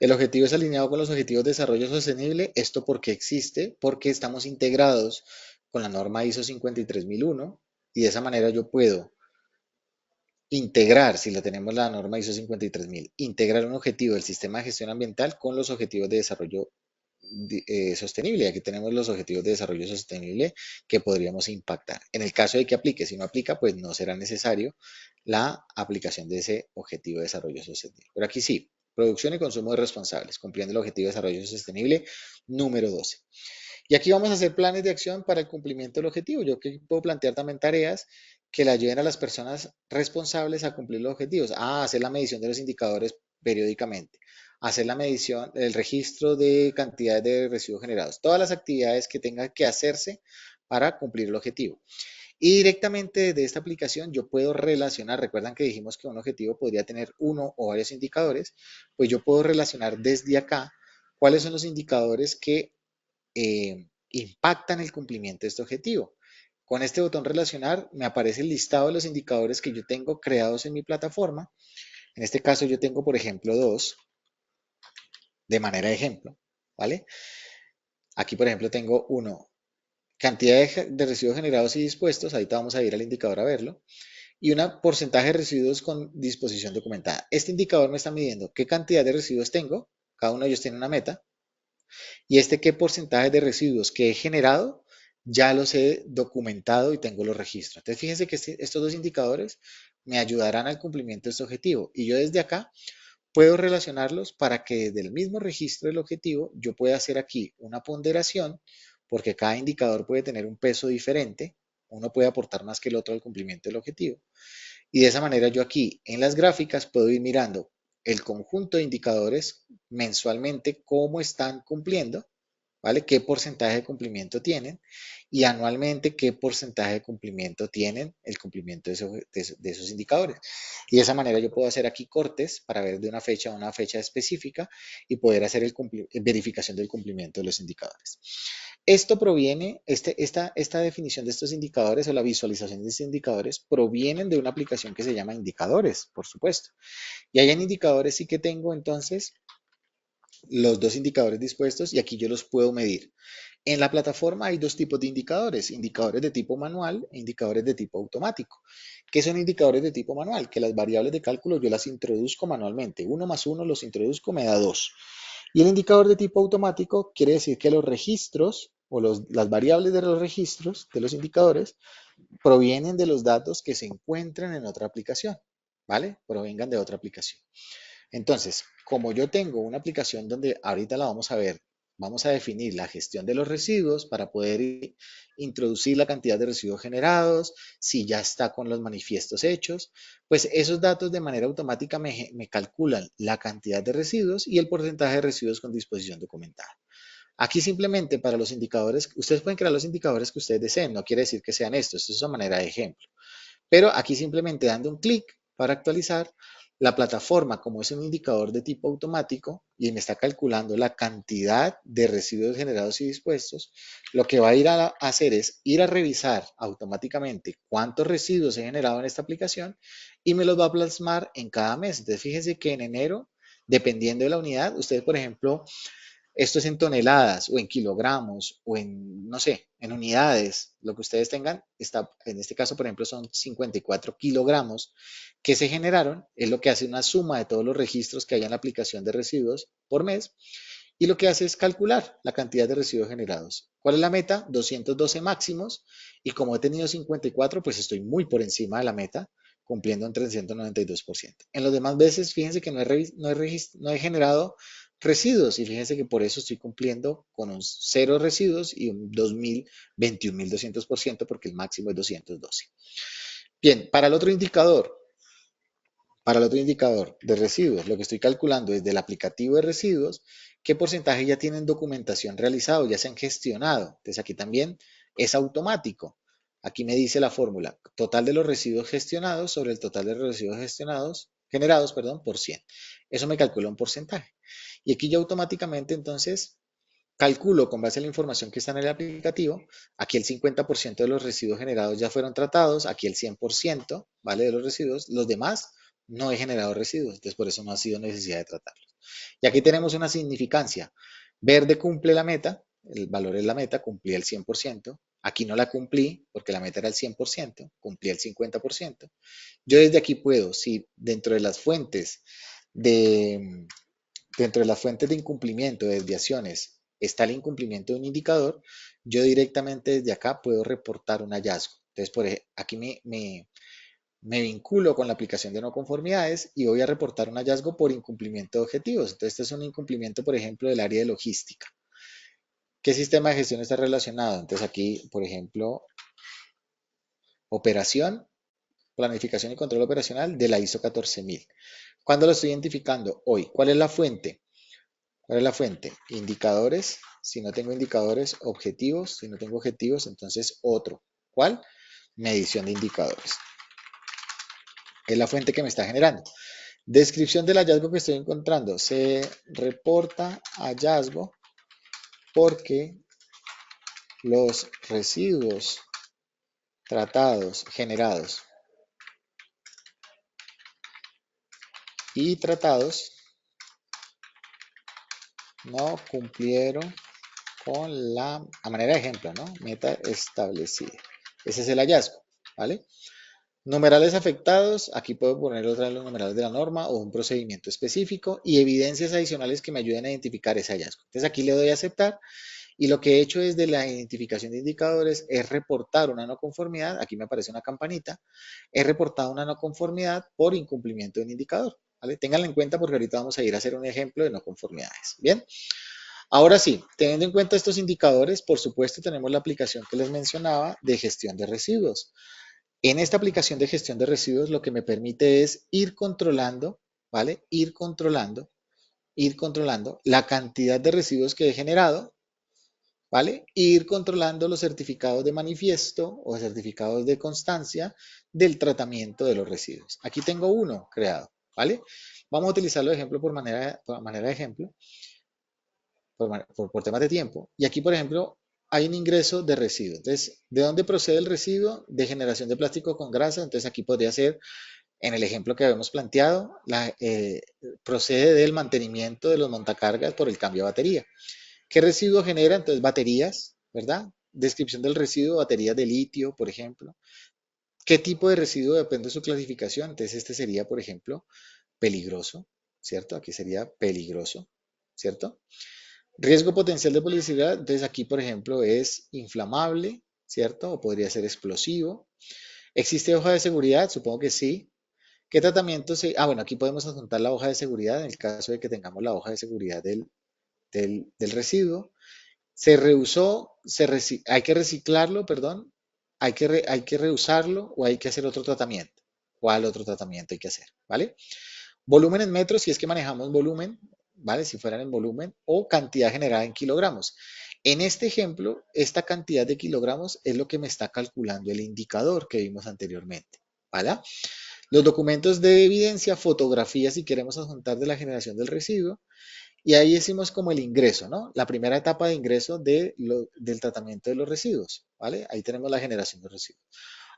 El objetivo es alineado con los objetivos de desarrollo sostenible. ¿Esto por qué existe? Porque estamos integrados con la norma ISO 53001 y de esa manera yo puedo integrar, si lo tenemos la norma ISO 53000, integrar un objetivo del sistema de gestión ambiental con los objetivos de desarrollo sostenible. Aquí tenemos los objetivos de desarrollo sostenible que podríamos impactar. En el caso de que aplique, si no aplica, pues no será necesario la aplicación de ese objetivo de desarrollo sostenible. Pero aquí sí, producción y consumo de responsables, cumpliendo el objetivo de desarrollo sostenible número 12. Y aquí vamos a hacer planes de acción para el cumplimiento del objetivo. Yo que puedo plantear también tareas que le ayuden a las personas responsables a cumplir los objetivos. Hacer la medición de los indicadores periódicamente. Hacer la medición, el registro de cantidad de residuos generados. Todas las actividades que tengan que hacerse para cumplir el objetivo. Y directamente desde esta aplicación yo puedo relacionar, recuerdan que dijimos que un objetivo podría tener uno o varios indicadores, pues yo puedo relacionar desde acá cuáles son los indicadores que impactan el cumplimiento de este objetivo. Con este botón relacionar me aparece el listado de los indicadores que yo tengo creados en mi plataforma. En este caso yo tengo, por ejemplo, dos de manera de ejemplo, ¿vale? Aquí, por ejemplo, tengo uno, cantidad de residuos generados y dispuestos, ahorita vamos a ir al indicador a verlo, y una porcentaje de residuos con disposición documentada. Este indicador me está midiendo qué cantidad de residuos tengo, cada uno de ellos tiene una meta, y qué porcentaje de residuos que he generado ya los he documentado y tengo los registros. Entonces fíjense que estos dos indicadores me ayudarán al cumplimiento de este objetivo y yo desde acá puedo relacionarlos para que desde el mismo registro del objetivo yo pueda hacer aquí una ponderación porque cada indicador puede tener un peso diferente, uno puede aportar más que el otro al cumplimiento del objetivo y de esa manera yo aquí en las gráficas puedo ir mirando el conjunto de indicadores mensualmente cómo están cumpliendo ¿vale? ¿Qué porcentaje de cumplimiento tienen? Y anualmente, ¿qué porcentaje de cumplimiento tienen el cumplimiento de esos indicadores? Y de esa manera yo puedo hacer aquí cortes para ver de una fecha a una fecha específica y poder hacer verificación del cumplimiento de los indicadores. Esto proviene, esta definición de estos indicadores o la visualización de estos indicadores provienen de una aplicación que se llama indicadores, por supuesto. Y ahí en indicadores sí que tengo entonces los dos indicadores dispuestos y aquí yo los puedo medir. En la plataforma hay dos tipos de indicadores de tipo manual e indicadores de tipo automático. ¿Qué son indicadores de tipo manual? Que las variables de cálculo yo las introduzco manualmente. 1 más 1 los introduzco, me da 2. Y el indicador de tipo automático quiere decir que los registros o las variables de los registros de los indicadores provienen de los datos que se encuentran en otra aplicación, ¿vale? Provengan de otra aplicación. Entonces, como yo tengo una aplicación donde ahorita la vamos a ver, vamos a definir la gestión de los residuos para poder introducir la cantidad de residuos generados, si ya está con los manifiestos hechos, pues esos datos de manera automática me calculan la cantidad de residuos y el porcentaje de residuos con disposición documentada. Aquí simplemente para los indicadores, ustedes pueden crear los indicadores que ustedes deseen, no quiere decir que sean estos, esto es una manera de ejemplo. Pero aquí simplemente dando un clic para actualizar, la plataforma, como es un indicador de tipo automático y me está calculando la cantidad de residuos generados y dispuestos, lo que va a ir a hacer es ir a revisar automáticamente cuántos residuos he generado en esta aplicación y me los va a plasmar en cada mes. Entonces, fíjense que en enero, dependiendo de la unidad, ustedes, por ejemplo, esto es en toneladas o en kilogramos o en, no sé, en unidades, lo que ustedes tengan, está, en este caso, por ejemplo, son 54 kilogramos que se generaron, es lo que hace una suma de todos los registros que hay en la aplicación de residuos por mes y lo que hace es calcular la cantidad de residuos generados. ¿Cuál es la meta? 212 máximos y como he tenido 54, pues estoy muy por encima de la meta, cumpliendo en 392%. En los demás veces, fíjense que no he generado residuos y fíjense que por eso estoy cumpliendo con un cero residuos y un 21.200% porque el máximo es 212. Bien, para el otro indicador de residuos, lo que estoy calculando es del aplicativo de residuos, qué porcentaje ya tienen documentación realizado, ya se han gestionado. Entonces aquí también es automático. Aquí me dice la fórmula, total de los residuos gestionados sobre el total de los residuos generados, perdón, por 100. Eso me calcula un porcentaje. Y aquí yo automáticamente entonces calculo con base a la información que está en el aplicativo, aquí el 50% de los residuos generados ya fueron tratados, aquí el 100%, ¿vale? De los residuos, los demás no he generado residuos, entonces por eso no ha sido necesidad de tratarlos. Y aquí tenemos una significancia. Verde cumple la meta, el valor es la meta, cumplí el 100%. Aquí no la cumplí porque la meta era el 100%, cumplí el 50%. Yo desde aquí puedo, si de, dentro de las fuentes de incumplimiento, de desviaciones, está el incumplimiento de un indicador, yo directamente desde acá puedo reportar un hallazgo. Entonces, aquí me vinculo con la aplicación de no conformidades y voy a reportar un hallazgo por incumplimiento de objetivos. Entonces, este es un incumplimiento, por ejemplo, del área de logística. ¿Qué sistema de gestión está relacionado? Entonces, aquí, por ejemplo, operación, planificación y control operacional de la ISO 14000. ¿Cuándo lo estoy identificando? Hoy. ¿Cuál es la fuente? ¿Cuál es la fuente? Indicadores. Si no tengo indicadores, objetivos. Si no tengo objetivos, entonces otro. ¿Cuál? Medición de indicadores. Es la fuente que me está generando. Descripción del hallazgo que estoy encontrando. Se reporta hallazgo porque los residuos tratados, generados y tratados no cumplieron con a manera de ejemplo, ¿no? Meta establecida. Ese es el hallazgo, ¿vale? Numerales afectados, aquí puedo poner otra vez los numerales de la norma o un procedimiento específico y evidencias adicionales que me ayuden a identificar ese hallazgo. Entonces aquí le doy a aceptar y lo que he hecho desde la identificación de indicadores es reportar una no conformidad, aquí me aparece una campanita, he reportado una no conformidad por incumplimiento de un indicador, ¿vale? Ténganlo en cuenta porque ahorita vamos a ir a hacer un ejemplo de no conformidades, ¿bien? Ahora sí, teniendo en cuenta estos indicadores, por supuesto tenemos la aplicación que les mencionaba de gestión de residuos. En esta aplicación de gestión de residuos lo que me permite es ir controlando, ¿vale? Ir controlando la cantidad de residuos que he generado ¿vale? E ir controlando los certificados de manifiesto o certificados de constancia del tratamiento de los residuos. Aquí tengo uno creado, ¿vale? Vamos a utilizarlo de ejemplo por manera de ejemplo, por temas de tiempo. Y aquí, por ejemplo, hay un ingreso de residuo. Entonces, ¿de dónde procede el residuo? De generación de plástico con grasa. Entonces, aquí podría ser, en el ejemplo que habíamos planteado, procede del mantenimiento de los montacargas por el cambio de batería. ¿Qué residuo genera? Entonces, baterías, ¿verdad? Descripción del residuo, baterías de litio, por ejemplo. ¿Qué tipo de residuo depende de su clasificación? Entonces, este sería, por ejemplo, peligroso, ¿cierto? Aquí sería peligroso, ¿cierto? Riesgo potencial de peligrosidad, entonces aquí, por ejemplo, es inflamable, ¿cierto? O podría ser explosivo. ¿Existe hoja de seguridad? Supongo que sí. ¿Qué tratamiento se...? Ah, bueno, aquí podemos adjuntar la hoja de seguridad en el caso de que tengamos la hoja de seguridad del residuo. Se reusó, hay que reciclarlo, perdón, hay que reusarlo o hay que hacer otro tratamiento. ¿Cuál otro tratamiento hay que hacer? ¿Vale? Volumen en metros, si es que manejamos volumen, ¿vale? Si fueran en volumen, o cantidad generada en kilogramos. En este ejemplo, esta cantidad de kilogramos es lo que me está calculando el indicador que vimos anteriormente, ¿vale? Los documentos de evidencia, fotografías si queremos adjuntar de la generación del residuo, y ahí decimos como el ingreso, ¿no? La primera etapa de ingreso del tratamiento de los residuos, ¿vale? Ahí tenemos la generación de residuos.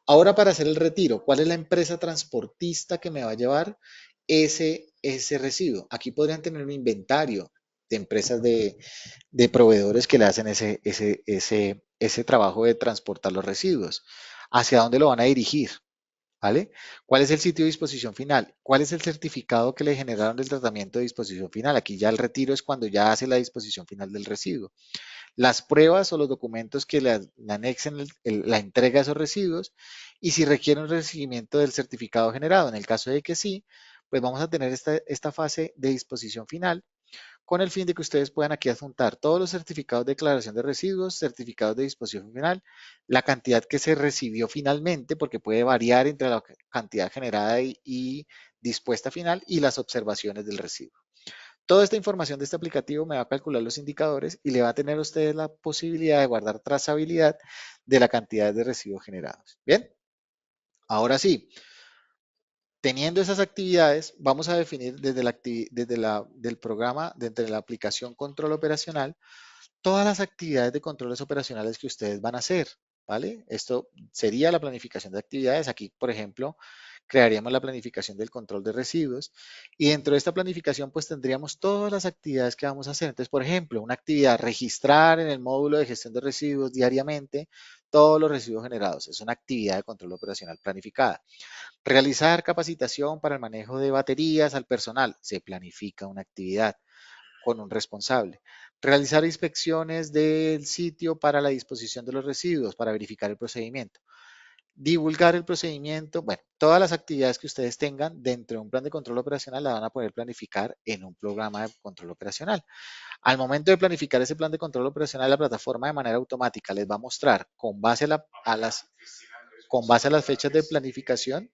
Ahora para hacer el retiro, ¿cuál es la empresa transportista que me va a llevar ese residuo? Aquí podrían tener un inventario de empresas de proveedores que le hacen ese trabajo de transportar los residuos. ¿Hacia dónde lo van a dirigir? ¿Vale? ¿Cuál es el sitio de disposición final? ¿Cuál es el certificado que le generaron del tratamiento de disposición final? Aquí ya el retiro es cuando ya hace la disposición final del residuo. Las pruebas o los documentos que le anexen la entrega de esos residuos y si requiere un recibimiento del certificado generado. En el caso de que sí, pues vamos a tener esta fase de disposición final con el fin de que ustedes puedan aquí adjuntar todos los certificados de declaración de residuos, certificados de disposición final, la cantidad que se recibió finalmente, porque puede variar entre la cantidad generada y dispuesta final, y las observaciones del residuo. Toda esta información de este aplicativo me va a calcular los indicadores y le va a tener a ustedes la posibilidad de guardar trazabilidad de la cantidad de residuos generados. Bien, ahora sí, teniendo esas actividades, vamos a definir del programa, desde la aplicación control operacional, todas las actividades de controles operacionales que ustedes van a hacer, ¿vale? Esto sería la planificación de actividades. Aquí, por ejemplo, crearíamos la planificación del control de residuos y dentro de esta planificación pues tendríamos todas las actividades que vamos a hacer. Entonces, por ejemplo, una actividad, registrar en el módulo de gestión de residuos diariamente todos los residuos generados. Es una actividad de control operacional planificada. Realizar capacitación para el manejo de baterías al personal. Se planifica una actividad con un responsable. Realizar inspecciones del sitio para la disposición de los residuos, para verificar el procedimiento. Divulgar el procedimiento, bueno, todas las actividades que ustedes tengan dentro de un plan de control operacional la van a poder planificar en un programa de control operacional. Al momento de planificar ese plan de control operacional, la plataforma de manera automática les va a mostrar con base a las fechas de planificación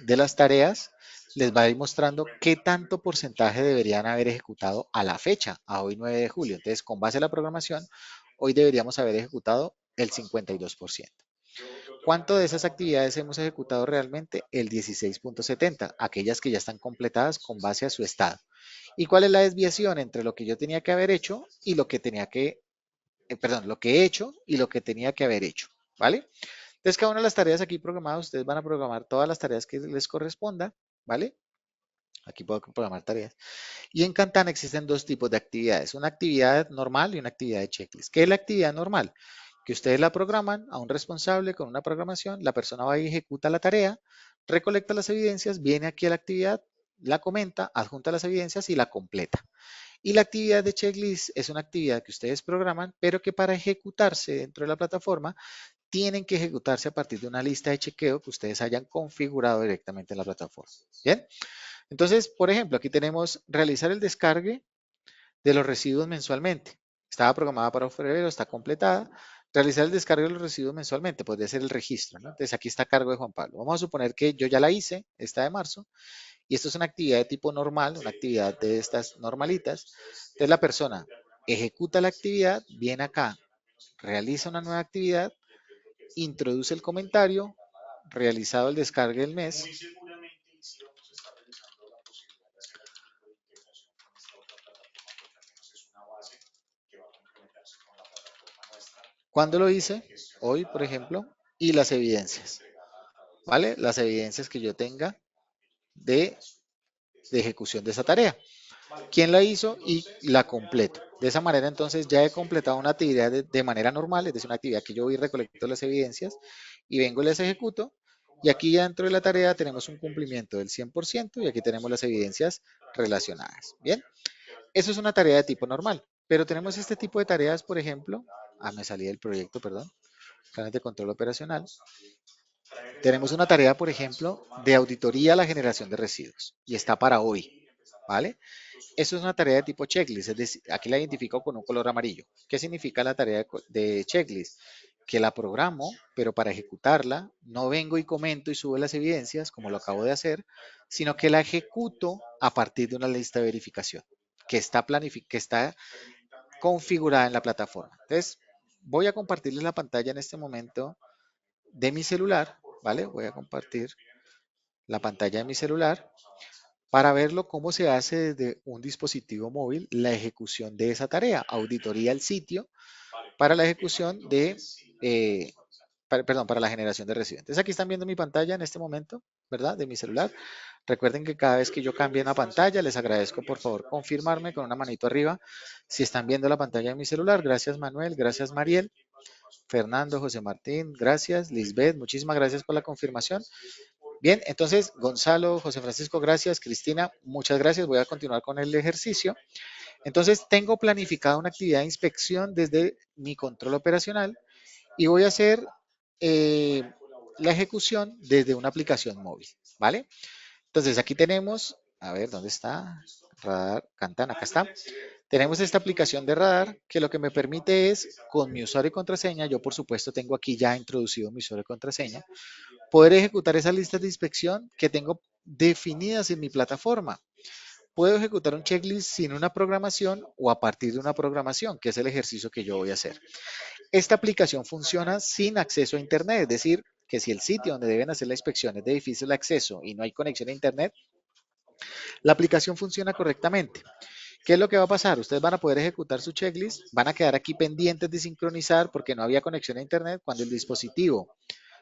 de las tareas, les va a ir mostrando qué tanto porcentaje deberían haber ejecutado a la fecha, a hoy 9 de julio. Entonces, con base a la programación, hoy deberíamos haber ejecutado el 52%. ¿Cuánto de esas actividades hemos ejecutado realmente? El 16.70, aquellas que ya están completadas con base a su estado. ¿Y cuál es la desviación entre lo que yo tenía que haber hecho y lo que lo que he hecho y lo que tenía que haber hecho? ¿Vale? Entonces, cada una de las tareas aquí programadas, ustedes van a programar todas las tareas que les corresponda, ¿vale? Aquí puedo programar tareas. Y en Kantan existen dos tipos de actividades, una actividad normal y una actividad de checklist. ¿Qué es la actividad normal? Que ustedes la programan a un responsable con una programación, la persona va y ejecuta la tarea, recolecta las evidencias, viene aquí a la actividad, la comenta, adjunta las evidencias y la completa. Y la actividad de checklist es una actividad que ustedes programan, pero que para ejecutarse dentro de la plataforma tienen que ejecutarse a partir de una lista de chequeo que ustedes hayan configurado directamente en la plataforma. Bien, entonces, por ejemplo, aquí tenemos realizar el descargue de los residuos mensualmente. Estaba programada para febrero, está completada. Realizar el descargue de los residuos mensualmente, podría ser el registro, ¿no? Entonces aquí está a cargo de Juan Pablo. Vamos a suponer que yo ya la hice, esta de marzo, y esto es una actividad de tipo normal, una actividad de estas normalitas. Entonces la persona ejecuta la actividad, viene acá, realiza una nueva actividad, introduce el comentario, realizado el descargue del mes. ¿Cuándo lo hice? Hoy, por ejemplo, y las evidencias, ¿vale? Las evidencias que yo tenga de, de ejecución de esa tarea. ¿Quién la hizo? Y la completo. De esa manera, entonces, ya he completado una actividad de manera normal, es decir, una actividad que yo voy y recolecto las evidencias y vengo y las ejecuto. Y aquí ya dentro de la tarea tenemos un cumplimiento del 100% y aquí tenemos las evidencias relacionadas. Bien, eso es una tarea de tipo normal, pero tenemos este tipo de tareas, por ejemplo, me salí del proyecto, perdón, planes de control operacional. Tenemos una tarea, por ejemplo, de auditoría a la generación de residuos y está para hoy, ¿vale? Eso es una tarea de tipo checklist, es decir, aquí la identifico con un color amarillo. ¿Qué significa la tarea de checklist? Que la programo, pero para ejecutarla no vengo y comento y subo las evidencias, como lo acabo de hacer, sino que la ejecuto a partir de una lista de verificación que está configurada en la plataforma. Entonces, voy a compartirles la pantalla en este momento de mi celular, ¿vale? Voy a compartir la pantalla de mi celular para verlo cómo se hace desde un dispositivo móvil la ejecución de esa tarea, auditoría al sitio para la ejecución de, perdón, para la generación de residuos. Entonces aquí están viendo mi pantalla en este momento, ¿verdad? De mi celular. Recuerden que cada vez que yo cambie una pantalla, les agradezco por favor confirmarme con una manito arriba si están viendo la pantalla de mi celular. Gracias Manuel, gracias Mariel, Fernando, José Martín, gracias. Lisbeth, muchísimas gracias por la confirmación. Bien, entonces, Gonzalo, José Francisco, gracias. Cristina, muchas gracias. Voy a continuar con el ejercicio. Entonces, tengo planificada una actividad de inspección desde mi control operacional y voy a hacer la ejecución desde una aplicación móvil, ¿vale? Entonces, aquí tenemos, a ver, ¿dónde está? Radar, Cantan, acá está. Tenemos esta aplicación de radar que lo que me permite es, con mi usuario y contraseña, yo por supuesto tengo aquí ya introducido mi usuario y contraseña, poder ejecutar esas listas de inspección que tengo definidas en mi plataforma. Puedo ejecutar un checklist sin una programación o a partir de una programación, que es el ejercicio que yo voy a hacer. Esta aplicación funciona sin acceso a Internet, es decir, que si el sitio donde deben hacer la inspección es de difícil acceso y no hay conexión a Internet, la aplicación funciona correctamente. ¿Qué es lo que va a pasar? Ustedes van a poder ejecutar su checklist, van a quedar aquí pendientes de sincronizar porque no había conexión a Internet. Cuando el dispositivo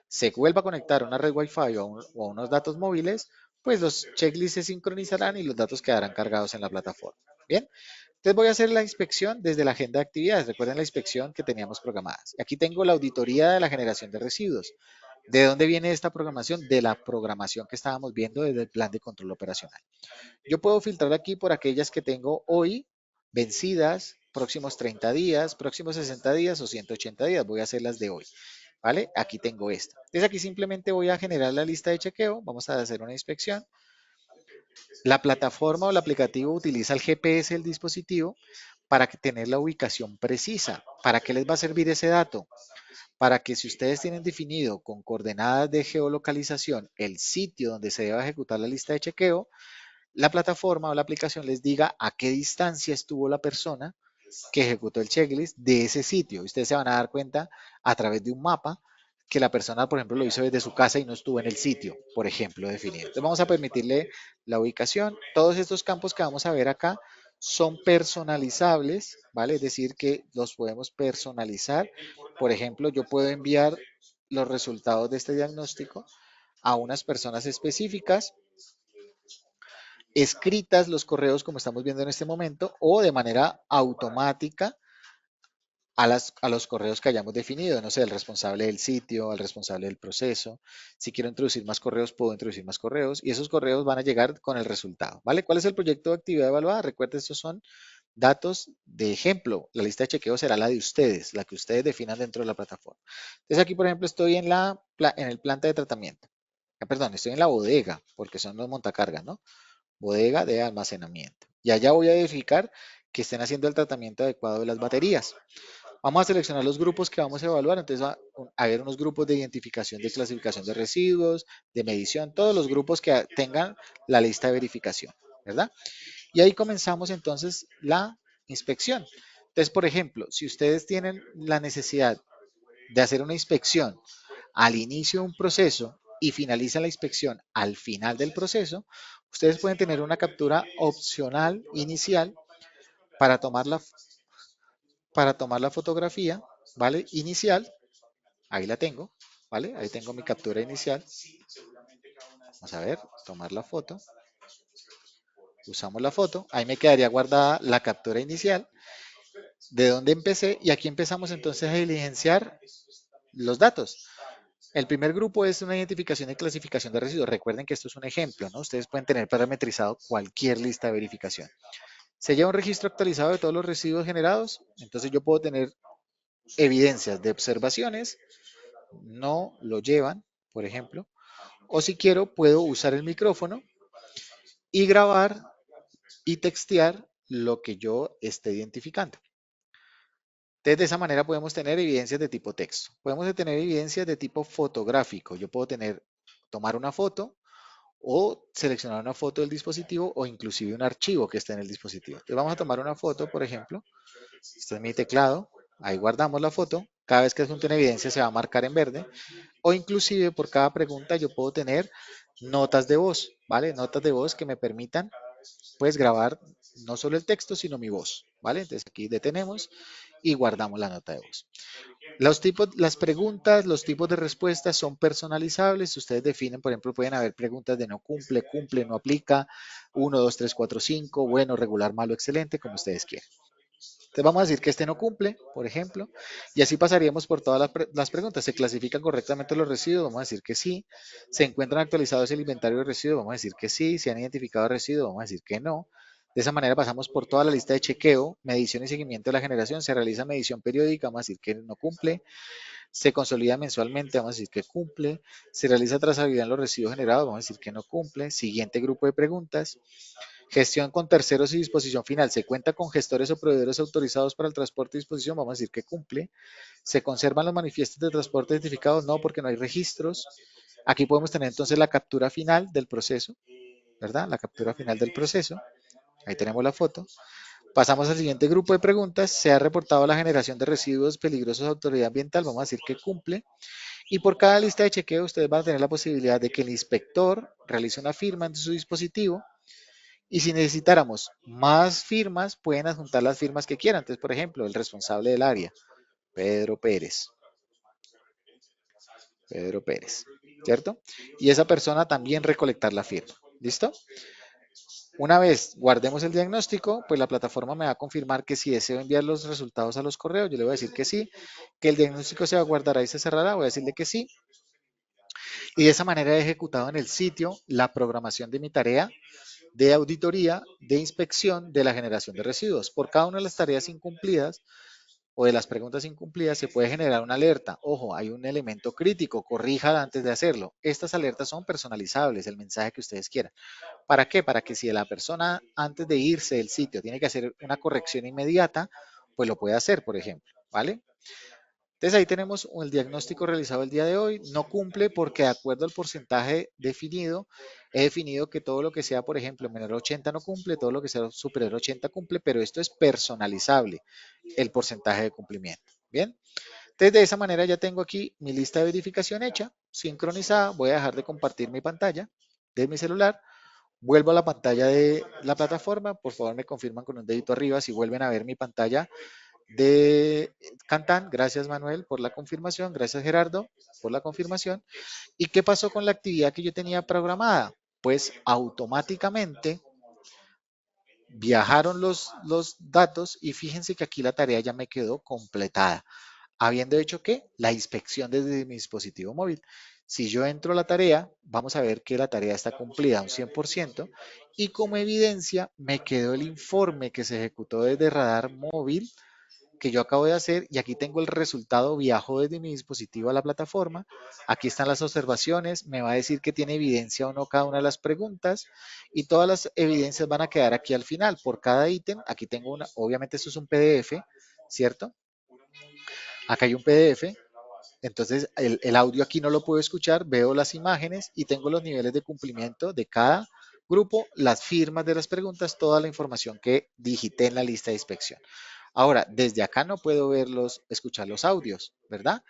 se vuelva a conectar a una red Wi-Fi o a unos datos móviles, pues los checklists se sincronizarán y los datos quedarán cargados en la plataforma. Bien, entonces voy a hacer la inspección desde la agenda de actividades. Recuerden la inspección que teníamos programadas. Aquí tengo la auditoría de la generación de residuos. ¿De dónde viene esta programación? De la programación que estábamos viendo desde el plan de control operacional. Yo puedo filtrar aquí por aquellas que tengo hoy vencidas, próximos 30 días, próximos 60 días o 180 días. Voy a hacer las de hoy. ¿Vale? Aquí tengo esta. Entonces aquí simplemente voy a generar la lista de chequeo. Vamos a hacer una inspección. La plataforma o el aplicativo utiliza el GPS del dispositivo para tener la ubicación precisa. ¿Para qué les va a servir ese dato? Para que si ustedes tienen definido con coordenadas de geolocalización el sitio donde se deba ejecutar la lista de chequeo, la plataforma o la aplicación les diga a qué distancia estuvo la persona que ejecutó el checklist de ese sitio. Ustedes se van a dar cuenta a través de un mapa que la persona, por ejemplo, lo hizo desde su casa y no estuvo en el sitio, por ejemplo, definido. Entonces vamos a permitirle la ubicación. Todos estos campos que vamos a ver acá son personalizables, ¿vale? Es decir, que los podemos personalizar. Por ejemplo, yo puedo enviar los resultados de este diagnóstico a unas personas específicas, escritas los correos como estamos viendo en este momento, o de manera automática a los correos que hayamos definido, no sé, el responsable del sitio, al responsable del proceso. Si quiero introducir más correos, puedo introducir más correos y esos correos van a llegar con el resultado, ¿vale? ¿Cuál es el proyecto de actividad evaluada? Recuerden, estos son datos de ejemplo. La lista de chequeo será la de ustedes, la que ustedes definan dentro de la plataforma. Entonces aquí, por ejemplo, estoy en el planta de tratamiento. Perdón, estoy en la bodega, porque son los montacargas, ¿no? Bodega de almacenamiento. Y allá voy a verificar que estén haciendo el tratamiento adecuado de las baterías. Vamos a seleccionar los grupos que vamos a evaluar. Entonces va a haber unos grupos de identificación, de clasificación de residuos, de medición, todos los grupos que tengan la lista de verificación, ¿verdad? Y ahí comenzamos entonces la inspección. Entonces, por ejemplo, si ustedes tienen la necesidad de hacer una inspección al inicio de un proceso y finalizan la inspección al final del proceso, ustedes pueden tener una captura opcional inicial para tomar la fotografía, ¿vale? Inicial, ahí la tengo, ¿vale? Ahí tengo mi captura inicial. Vamos a ver, tomar la foto. Usamos la foto, ahí me quedaría guardada la captura inicial de donde empecé y aquí empezamos entonces a diligenciar los datos. El primer grupo es una identificación y clasificación de residuos. Recuerden que esto es un ejemplo, ¿no? Ustedes pueden tener parametrizado cualquier lista de verificación. Se lleva un registro actualizado de todos los residuos generados, entonces yo puedo tener evidencias de observaciones, no lo llevan, por ejemplo, o si quiero puedo usar el micrófono y grabar y textear lo que yo esté identificando. Entonces, de esa manera podemos tener evidencias de tipo texto. Podemos tener evidencias de tipo fotográfico. Yo puedo tomar una foto o seleccionar una foto del dispositivo o inclusive un archivo que esté en el dispositivo. Entonces vamos a tomar una foto, por ejemplo. Este es mi teclado. Ahí guardamos la foto. Cada vez que adjunte una evidencia se va a marcar en verde. O inclusive por cada pregunta yo puedo tener notas de voz, ¿vale? Notas de voz que me permitan pues grabar no solo el texto, sino mi voz, ¿vale? Entonces aquí detenemos y guardamos la nota de voz. Las preguntas, los tipos de respuestas son personalizables. Ustedes definen, por ejemplo, pueden haber preguntas de no cumple, cumple, no aplica, 1, 2, 3, 4, 5, bueno, regular, malo, excelente, como ustedes quieran. Entonces vamos a decir que este no cumple, por ejemplo, y así pasaríamos por todas las preguntas. ¿Se clasifican correctamente los residuos? Vamos a decir que sí. ¿Se encuentran actualizados el inventario de residuos? Vamos a decir que sí. ¿Se han identificado residuos? Vamos a decir que no. De esa manera pasamos por toda la lista de chequeo, medición y seguimiento de la generación. Se realiza medición periódica, vamos a decir que no cumple. Se consolida mensualmente, vamos a decir que cumple. Se realiza trazabilidad en los residuos generados, vamos a decir que no cumple. Siguiente grupo de preguntas. Gestión con terceros y disposición final. ¿Se cuenta con gestores o proveedores autorizados para el transporte y disposición? Vamos a decir que cumple. ¿Se conservan los manifiestos de transporte identificados? No, porque no hay registros. Aquí podemos tener entonces la captura final del proceso, ¿verdad? La captura final del proceso. Ahí tenemos la foto. Pasamos al siguiente grupo de preguntas. ¿Se ha reportado la generación de residuos peligrosos a autoridad ambiental? Vamos a decir que cumple. Y por cada lista de chequeo, ustedes van a tener la posibilidad de que el inspector realice una firma en su dispositivo. Y si necesitáramos más firmas, pueden adjuntar las firmas que quieran. Entonces, por ejemplo, el responsable del área, Pedro Pérez. Pedro Pérez, ¿cierto? Y esa persona también recolectar la firma. ¿Listo? Una vez guardemos el diagnóstico, pues la plataforma me va a confirmar que si deseo enviar los resultados a los correos, yo le voy a decir que sí, que el diagnóstico se va a guardar y se cerrará, voy a decirle que sí. Y de esa manera he ejecutado en el sitio la programación de mi tarea de auditoría, de inspección de la generación de residuos. Por cada una de las tareas incumplidas o de las preguntas incumplidas se puede generar una alerta. Ojo, hay un elemento crítico, corríjala antes de hacerlo. Estas alertas son personalizables, el mensaje que ustedes quieran. ¿Para qué? Para que si la persona antes de irse del sitio tiene que hacer una corrección inmediata, pues lo puede hacer, por ejemplo, ¿vale? Entonces ahí tenemos el diagnóstico realizado el día de hoy. No cumple porque de acuerdo al porcentaje definido, he definido que todo lo que sea, por ejemplo, menor a 80 no cumple, todo lo que sea superior a 80 cumple, pero esto es personalizable, el porcentaje de cumplimiento. Bien, entonces de esa manera ya tengo aquí mi lista de verificación hecha, sincronizada. Voy a dejar de compartir mi pantalla de mi celular. Vuelvo a la pantalla de la plataforma. Por favor, me confirman con un dedito arriba si vuelven a ver mi pantalla de Cantán. Gracias, Manuel, por la confirmación. Gracias, Gerardo, por la confirmación. ¿Y qué pasó con la actividad que yo tenía programada? Pues automáticamente viajaron los datos y fíjense que aquí la tarea ya me quedó completada, habiendo hecho que la inspección desde mi dispositivo móvil. Si yo entro a la tarea, vamos a ver que la tarea está cumplida a un 100% y como evidencia me quedó el informe que se ejecutó desde radar móvil que yo acabo de hacer y aquí tengo el resultado, viajó desde mi dispositivo a la plataforma, aquí están las observaciones, me va a decir que tiene evidencia o no cada una de las preguntas y todas las evidencias van a quedar aquí al final por cada ítem. Aquí tengo una, obviamente esto es un PDF, ¿cierto? Acá hay un PDF, entonces el audio aquí no lo puedo escuchar, veo las imágenes y tengo los niveles de cumplimiento de cada grupo, las firmas de las preguntas, toda la información que digité en la lista de inspección. Ahora, desde acá no puedo verlos, escuchar los audios, ¿verdad?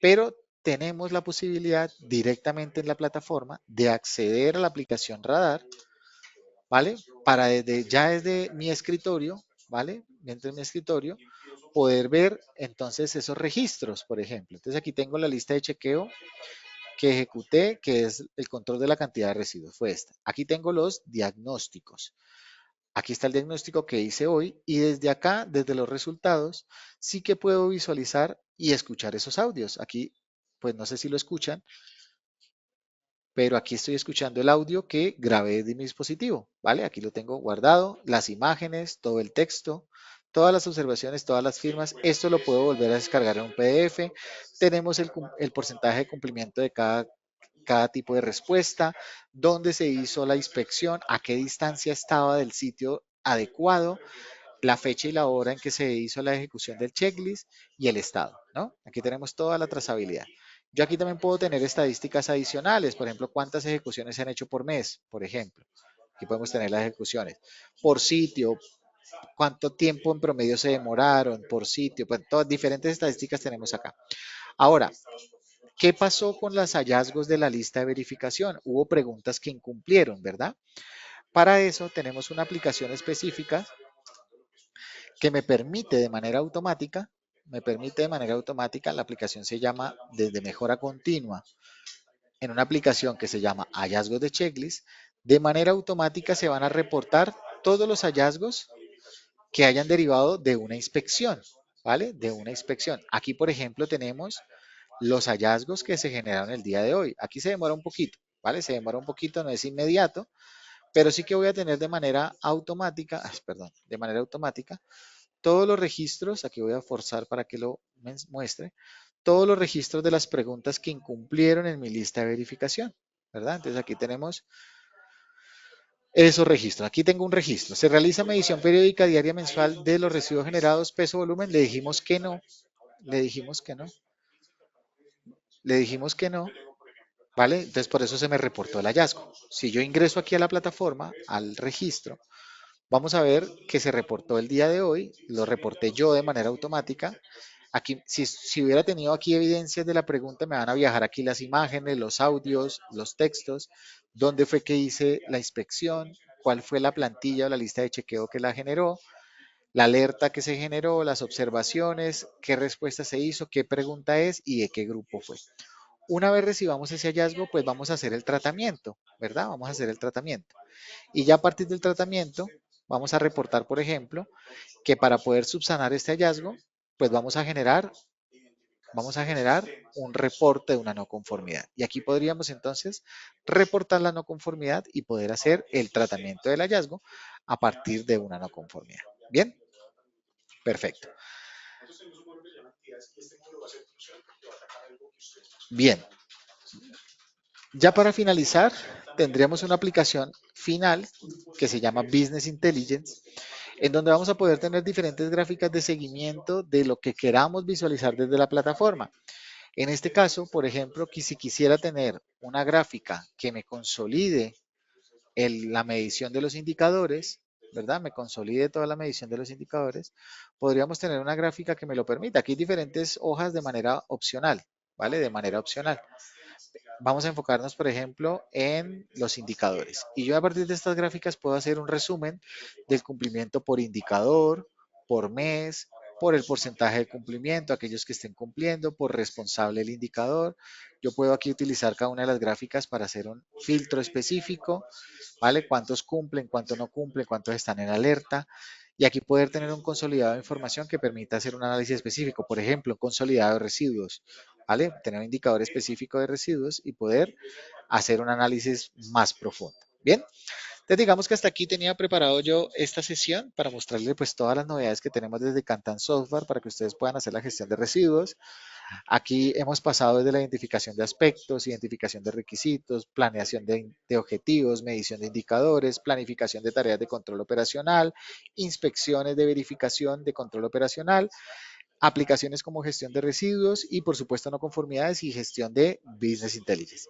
Pero tenemos la posibilidad directamente en la plataforma de acceder a la aplicación Radar, ¿vale? Para ya desde mi escritorio, ¿vale? Dentro de mi escritorio, poder ver entonces esos registros, por ejemplo. Entonces aquí tengo la lista de chequeo que ejecuté, que es el control de la cantidad de residuos, fue esta. Aquí tengo los diagnósticos. Aquí está el diagnóstico que hice hoy y desde acá, desde los resultados, sí que puedo visualizar y escuchar esos audios. Aquí, pues no sé si lo escuchan, pero aquí estoy escuchando el audio que grabé de mi dispositivo, ¿vale? Aquí lo tengo guardado, las imágenes, todo el texto, todas las observaciones, todas las firmas. Esto lo puedo volver a descargar en un PDF. Tenemos el porcentaje de cumplimiento de cada tipo de respuesta, dónde se hizo la inspección, a qué distancia estaba del sitio adecuado, la fecha y la hora en que se hizo la ejecución del checklist y el estado, ¿no? Aquí tenemos toda la trazabilidad. Yo aquí también puedo tener estadísticas adicionales, por ejemplo, cuántas ejecuciones se han hecho por mes, por ejemplo. Aquí podemos tener las ejecuciones por sitio, cuánto tiempo en promedio se demoraron por sitio, pues todas diferentes estadísticas tenemos acá. Ahora, ¿qué pasó con los hallazgos de la lista de verificación? Hubo preguntas que incumplieron, ¿verdad? Para eso tenemos una aplicación específica que me permite de manera automática, la aplicación se llama desde mejora continua, en una aplicación que se llama hallazgos de checklist, de manera automática se van a reportar todos los hallazgos que hayan derivado de una inspección, ¿vale? De una inspección. Aquí, por ejemplo, tenemos los hallazgos que se generaron el día de hoy. Aquí se demora un poquito, ¿vale? Se demora un poquito, no es inmediato, pero sí que voy a tener de manera automática, perdón, de manera automática todos los registros, aquí voy a forzar para que lo muestre, todos los registros de las preguntas que incumplieron en mi lista de verificación, ¿verdad? Entonces aquí tenemos esos registros. Aquí tengo un registro. Se realiza medición periódica diaria mensual de los residuos generados, peso, volumen. Le dijimos que no, le dijimos que no, le dijimos que no, ¿vale? Entonces por eso se me reportó el hallazgo. Si yo ingreso aquí a la plataforma, al registro, vamos a ver que se reportó el día de hoy, lo reporté yo de manera automática. Aquí, si hubiera tenido aquí evidencias de la pregunta, me van a viajar aquí las imágenes, los audios, los textos, dónde fue que hice la inspección, cuál fue la plantilla o la lista de chequeo que la generó, la alerta que se generó, las observaciones, qué respuesta se hizo, qué pregunta es y de qué grupo fue. Una vez recibamos ese hallazgo, pues vamos a hacer el tratamiento, ¿verdad? Vamos a hacer el tratamiento. Y ya a partir del tratamiento, vamos a reportar, por ejemplo, que para poder subsanar este hallazgo, pues vamos a generar un reporte de una no conformidad. Y aquí podríamos entonces reportar la no conformidad y poder hacer el tratamiento del hallazgo a partir de una no conformidad. Bien, perfecto. Bien, ya para finalizar, tendríamos una aplicación final que se llama Business Intelligence, en donde vamos a poder tener diferentes gráficas de seguimiento de lo que queramos visualizar desde la plataforma. En este caso, por ejemplo, que si quisiera tener una gráfica que me consolide la medición de los indicadores, ¿verdad? Me consolide toda la medición de los indicadores, podríamos tener una gráfica que me lo permita. Aquí hay diferentes hojas de manera opcional, ¿vale? De manera opcional. Vamos a enfocarnos, por ejemplo, en los indicadores. Y yo a partir de estas gráficas puedo hacer un resumen del cumplimiento por indicador, por mes, por el porcentaje de cumplimiento, aquellos que estén cumpliendo, por responsable del indicador. Yo puedo aquí utilizar cada una de las gráficas para hacer un filtro específico, ¿vale? Cuántos cumplen, cuántos no cumplen, cuántos están en alerta. Y aquí poder tener un consolidado de información que permita hacer un análisis específico. Por ejemplo, un consolidado de residuos, ¿vale? Tener un indicador específico de residuos y poder hacer un análisis más profundo. Bien, entonces digamos que hasta aquí tenía preparado yo esta sesión para mostrarles pues todas las novedades que tenemos desde Cantan Software para que ustedes puedan hacer la gestión de residuos. Aquí hemos pasado desde la identificación de aspectos, identificación de requisitos, planeación de objetivos, medición de indicadores, planificación de tareas de control operacional, inspecciones de verificación de control operacional, aplicaciones como gestión de residuos y por supuesto no conformidades y gestión de Business Intelligence.